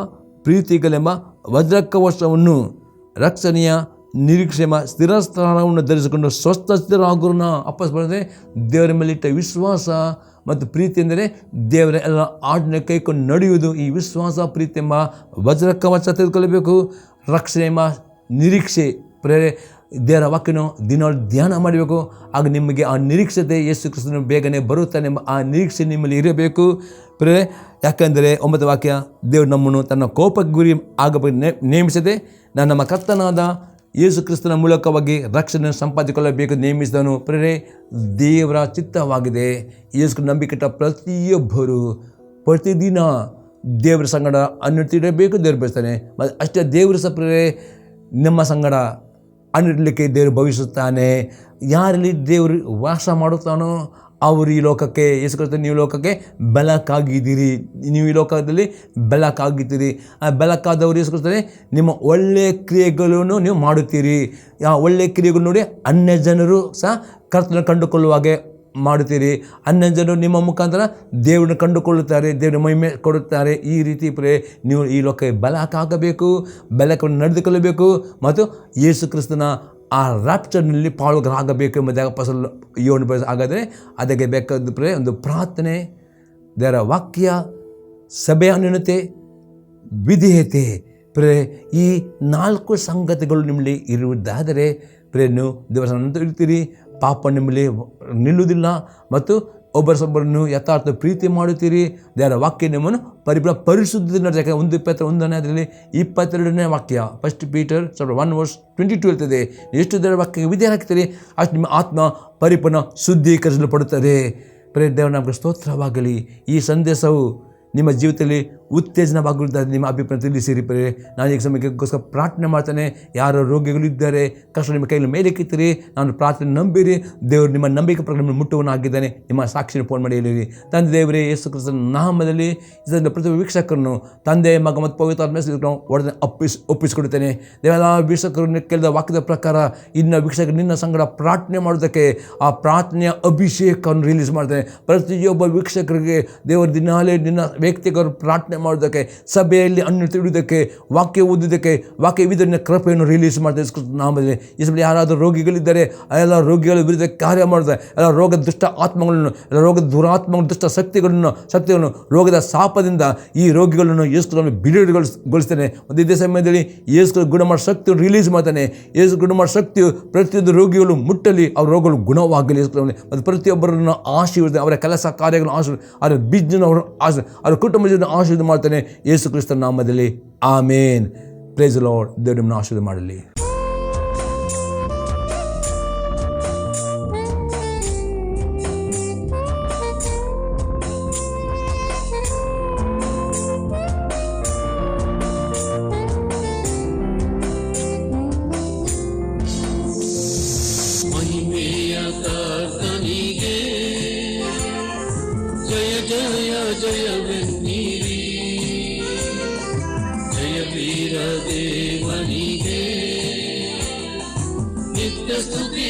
Speaker 1: ಪ್ರೀತಿಗಳೆಂಬ ವಜ್ರಕವಚವನ್ನು ರಕ್ಷಣೆಯ ನಿರೀಕ್ಷೆ ಸ್ಥಿರಸ್ಥಾನವನ್ನು ಧರಿಸಿಕೊಂಡು ಸ್ವಸ್ಥರಾಗೋಣ. ಅಪೊಸ್ತಲನೇ ದೇವರ ಮೇಲಿಟ್ಟ ವಿಶ್ವಾಸ ಮತ್ತು ಪ್ರೀತಿ ಎಂದರೆ ದೇವರ ಎಲ್ಲ ಆಜ್ಞೆ ಕೈಕೊಂಡು ನಡೆಯುವುದು. ಈ ವಿಶ್ವಾಸ ಪ್ರೀತಿ ಎಂಬ ವಜ್ರಕವಚ ತೆಗೆದುಕೊಳ್ಳಬೇಕು. ರಕ್ಷಣೆ ಎಂಬ ನಿರೀಕ್ಷೆ ದೇವರ ವಾಕ್ಯನ ದಿನಾಲು ಧ್ಯಾನ ಮಾಡಬೇಕು. ಆಗ ನಿಮಗೆ ಆ ನಿರೀಕ್ಷತೆ ಯೇಸು ಕ್ರಿಸ್ತನು ಬೇಗನೆ ಬರುತ್ತಾನೆ ಎಂಬ ಆ ನಿರೀಕ್ಷೆ ನಿಮ್ಮಲ್ಲಿ ಇರಬೇಕು. ಯಾಕೆಂದರೆ 9ನೇ ವಾಕ್ಯ, ದೇವರು ನಮ್ಮನ್ನು ತನ್ನ ಕೋಪಕ್ಕೆ ಗುರಿ ಆಗಬೇಕು ನೇಮಿಸದೆ ನಮ್ಮ ಕರ್ತನಾದ ಯೇಸು ಕ್ರಿಸ್ತನ ಮೂಲಕವಾಗಿ ರಕ್ಷಣೆ ಸಂಪಾದಿಸಿಕೊಳ್ಳಬೇಕು ನೇಮಿಸಿದನು. ದೇವರ ಚಿತ್ತವಾಗಿದೆ. ಯೇಸು ನಂಬಿಕೆಟ್ಟ ಪ್ರತಿಯೊಬ್ಬರು ಪ್ರತಿದಿನ ದೇವರ ಸಂಗಡ ಅನ್ನಿಟ್ಟಿರಬೇಕು, ದೇವರು ಬಯಸ್ತಾನೆ. ಮತ್ತು ಅಷ್ಟೇ ದೇವರ ಸಪ್ರೇ ನಮ್ಮ ಸಂಗಡ ಅನ್ನಿಡಲಿಕ್ಕೆ ದೇವರು ಭವಿಸುತ್ತಾನೆ. ಯಾರಲ್ಲಿ ದೇವರು ವಾಸ ಮಾಡುತ್ತಾನೋ ಅವರು ಈ ಲೋಕಕ್ಕೆ, ಯೇಸು ಕ್ರಿಸ್ತ ನೀವು ಲೋಕಕ್ಕೆ ಬೆಳಕಾಗಿದ್ದೀರಿ, ನೀವು ಈ ಲೋಕದಲ್ಲಿ ಬೆಳಕಾಗಿದ್ದೀರಿ. ಆ ಬೆಳಕಾದವರು ಯೇಸು ಕ್ರಿಸ್ತನೇ ನಿಮ್ಮ ಒಳ್ಳೆಯ ಕ್ರಿಯೆಗಳನ್ನು ನೀವು ಮಾಡುತ್ತೀರಿ. ಆ ಒಳ್ಳೆಯ ಕ್ರಿಯೆಗಳು ನೋಡಿ ಅನ್ಯ ಜನರು ಸಹ ಕರ್ತನ ಕಂಡುಕೊಳ್ಳುವಾಗೆ ಮಾಡುತ್ತೀರಿ. ಅನ್ಯ ಜನರು ನಿಮ್ಮ ಮುಖಾಂತರ ದೇವರನ್ನು ಕಂಡುಕೊಳ್ಳುತ್ತಾರೆ, ದೇವರ ಮಹಿಮೆ ಕೊಡುತ್ತಾರೆ. ಈ ರೀತಿ ನೀವು ಈ ಲೋಕಕ್ಕೆ ಬೆಳಕಾಗಬೇಕು, ಬೆಳಕನ್ನು ನಡೆದುಕೊಳ್ಳಬೇಕು ಮತ್ತು ಯೇಸು ಕ್ರಿಸ್ತನ ಆ ರಾಪ್ಚರ್ನಲ್ಲಿ ಪಾಲುಗಾರರಾಗಬೇಕು ಎಂಬುದಾಗಿ ಫಸಲು ಯೋನ ಹಾಗಾದರೆ ಅದಕ್ಕೆ ಬೇಕಾದ ಒಂದು ಪ್ರಾರ್ಥನೆ, ದೇವರ ವಾಕ್ಯ, ಸಭೆಯ ಅನ್ಯೋನ್ಯತೆ, ವಿಧೇಯತೆ ಈ 4 ಸಂಗತಿಗಳು ನಿಮ್ಮಲ್ಲಿ ಇರುವುದಾದರೆ ನೀವು ದೇವರ ನಂತರ ಇರ್ತೀರಿ. ಪಾಪ ನಿಮ್ಮಲ್ಲಿ ನಿಲ್ಲುವುದಿಲ್ಲ ಮತ್ತು ಒಬ್ಬರೊಬ್ಬರನ್ನು ಯಥಾರ್ಥ ಪ್ರೀತಿ ಮಾಡುತ್ತೀರಿ. ದೇವರ ವಾಕ್ಯ ನಿಮ್ಮನ್ನು ಪರಿಶುದ್ಧ ನಡೆಸಕ್ಕೆ 1 22ನೇ ವಾಕ್ಯ, 1 Peter 1:22 ಹೇಳ್ತದೆ. ಎಷ್ಟು ದೇವರ ವಾಕ್ಯಕ್ಕೆ ವಿಧೇಯರಾಗ್ತೀರಿ ಅಷ್ಟು ನಿಮ್ಮ ಆತ್ಮ ಪರಿಪೂರ್ಣ ಶುದ್ಧೀಕರಿಸಲ್ಪಡುತ್ತದೆ. ದೇವರ ನಮಗೆ ಸ್ತೋತ್ರವಾಗಲಿ. ಈ ಸಂದೇಶವು ನಿಮ್ಮ ಜೀವಿತದಲ್ಲಿ ಉತ್ತೇಜನವಾಗಿರುತ್ತದೆ. ನಿಮ್ಮ ಅಭಿಪ್ರಾಯ ತಿಳಿಸಿರಿ. ನಾನು ಈ ಸಮಯಕ್ಕೋಸ್ಕರ ಪ್ರಾರ್ಥನೆ ಮಾಡ್ತಾನೆ. ಯಾರೋ ರೋಗಿಗಳಿದ್ದಾರೆ, ಕಷ್ಟ ನಿಮ್ಮ ಕೈಯಲ್ಲಿ ಮೇಲೆಕ್ಕಿತ್ತೀರಿ, ನಾನು ಪ್ರಾರ್ಥನೆ ನಂಬಿರಿ. ದೇವರು ನಿಮ್ಮ ನಂಬಿಕೆ ಪ್ರಕಾರ ಮುಟ್ಟುವನಾಗಿದ್ದಾನೆ. ನಿಮ್ಮ ಸಾಕ್ಷಿನ ಫೋನ್ ಮಾಡಿ ಹೇಳಿರಿ. ತಂದೆ ದೇವರೇ, ಯೇಸು ಕ್ರಿಸ್ತನ ನಾಮದಲ್ಲಿ ಇದನ್ನು ಪ್ರತಿ ವೀಕ್ಷಕರನ್ನು ತಂದೆ, ಮಗ ಮತ್ತು ಪವಿತ್ರ ಒಡೆದ ಒಪ್ಪಿಸಿಕೊಡುತ್ತೇನೆ. ದೇವರ ವೀಕ್ಷಕರನ್ನು ಕೇಳಿದ ವಾಕ್ಯದ ಪ್ರಕಾರ ಇನ್ನು ವೀಕ್ಷಕರು ನಿನ್ನ ಸಂಗಡ ಪ್ರಾರ್ಥನೆ ಮಾಡೋದಕ್ಕೆ ಆ ಪ್ರಾರ್ಥನೆಯ ಅಭಿಷೇಕವನ್ನು ರಿಲೀಸ್ ಮಾಡ್ತೇನೆ. ಪ್ರತಿಯೊಬ್ಬ ವೀಕ್ಷಕರಿಗೆ ದೇವರ ದಿನಾಲೇ ನಿನ್ನ ವ್ಯಕ್ತಿಗರು ಪ್ರಾರ್ಥನೆ ಮಾಡೋದಕ್ಕೆ, ಸಭೆಯಲ್ಲಿ ಅನ್ನು ತಿಳಿಯುವುದಕ್ಕೆ, ವಾಕ್ಯ ಓದುವುದಕ್ಕೆ, ವಾಕ್ಯ ವಿಧನ ಕೃಪೆಯನ್ನು ರಿಲೀಸ್ ಮಾಡ್ತಾರೆ ನಾಮದಲ್ಲಿ. ಈ ಸಭೆ ಯಾರಾದರೂ ರೋಗಿಗಳಿದ್ದಾರೆ, ಎಲ್ಲ ರೋಗಿಗಳ ವಿರುದ್ಧ ಕಾರ್ಯ ಮಾಡ್ತಾರೆ. ಎಲ್ಲ ರೋಗದ ದುಷ್ಟ ಆತ್ಮಗಳನ್ನು, ಎಲ್ಲ ರೋಗದ ದುರಾತ್ಮಗಳ ದುಷ್ಟ ಶಕ್ತಿಗಳನ್ನು ರೋಗದ ಶಾಪದಿಂದ ಈ ರೋಗಿಗಳನ್ನು ಯೇಸುವನ್ನು ಬಿಡುಗಡೆಗೊಳಿಸ್ತೇನೆ. ಮತ್ತು ಇದೇ ಸಮಯದಲ್ಲಿ ಯೇಸು ಗುಣಮಾಡ ಶಕ್ತಿಯನ್ನು ರಿಲೀಸ್ ಮಾಡ್ತಾನೆ. ಯೇಸು ಗುಣಮಾಡ ಶಕ್ತಿಯು ಪ್ರತಿಯೊಂದು ರೋಗಿಗಳು ಮುಟ್ಟಲಿ, ಅವ್ರ ರೋಗಗಳು ಗುಣವಾಗಲಿ. ಮತ್ತು ಪ್ರತಿಯೊಬ್ಬರನ್ನು ಆಶೀರ್ವಾದ, ಅವರ ಕೆಲಸ ಕಾರ್ಯಗಳನ್ನು ಆಶೀರ್ವಾದ, ಅವರ ಬಿಜ್ಜನ್ನು ಅವರ ಕುಟುಂಬದ ಆಶೀರ್ವಾದ ಮಾಡ್ತಾನೆ ಯೇಸು ಕ್ರಿಸ್ತನ ನಾಮದಲ್ಲಿ. ಆಮೇನ್. Praise the Lord. ದೇವರು ನಿಮ್ಮನ್ನು ಆಶೀರ್ವಾದ ಮಾಡಲಿ.
Speaker 2: ದೇವನಿಗೆ ನಿತ್ಯ ಸ್ತುತಿ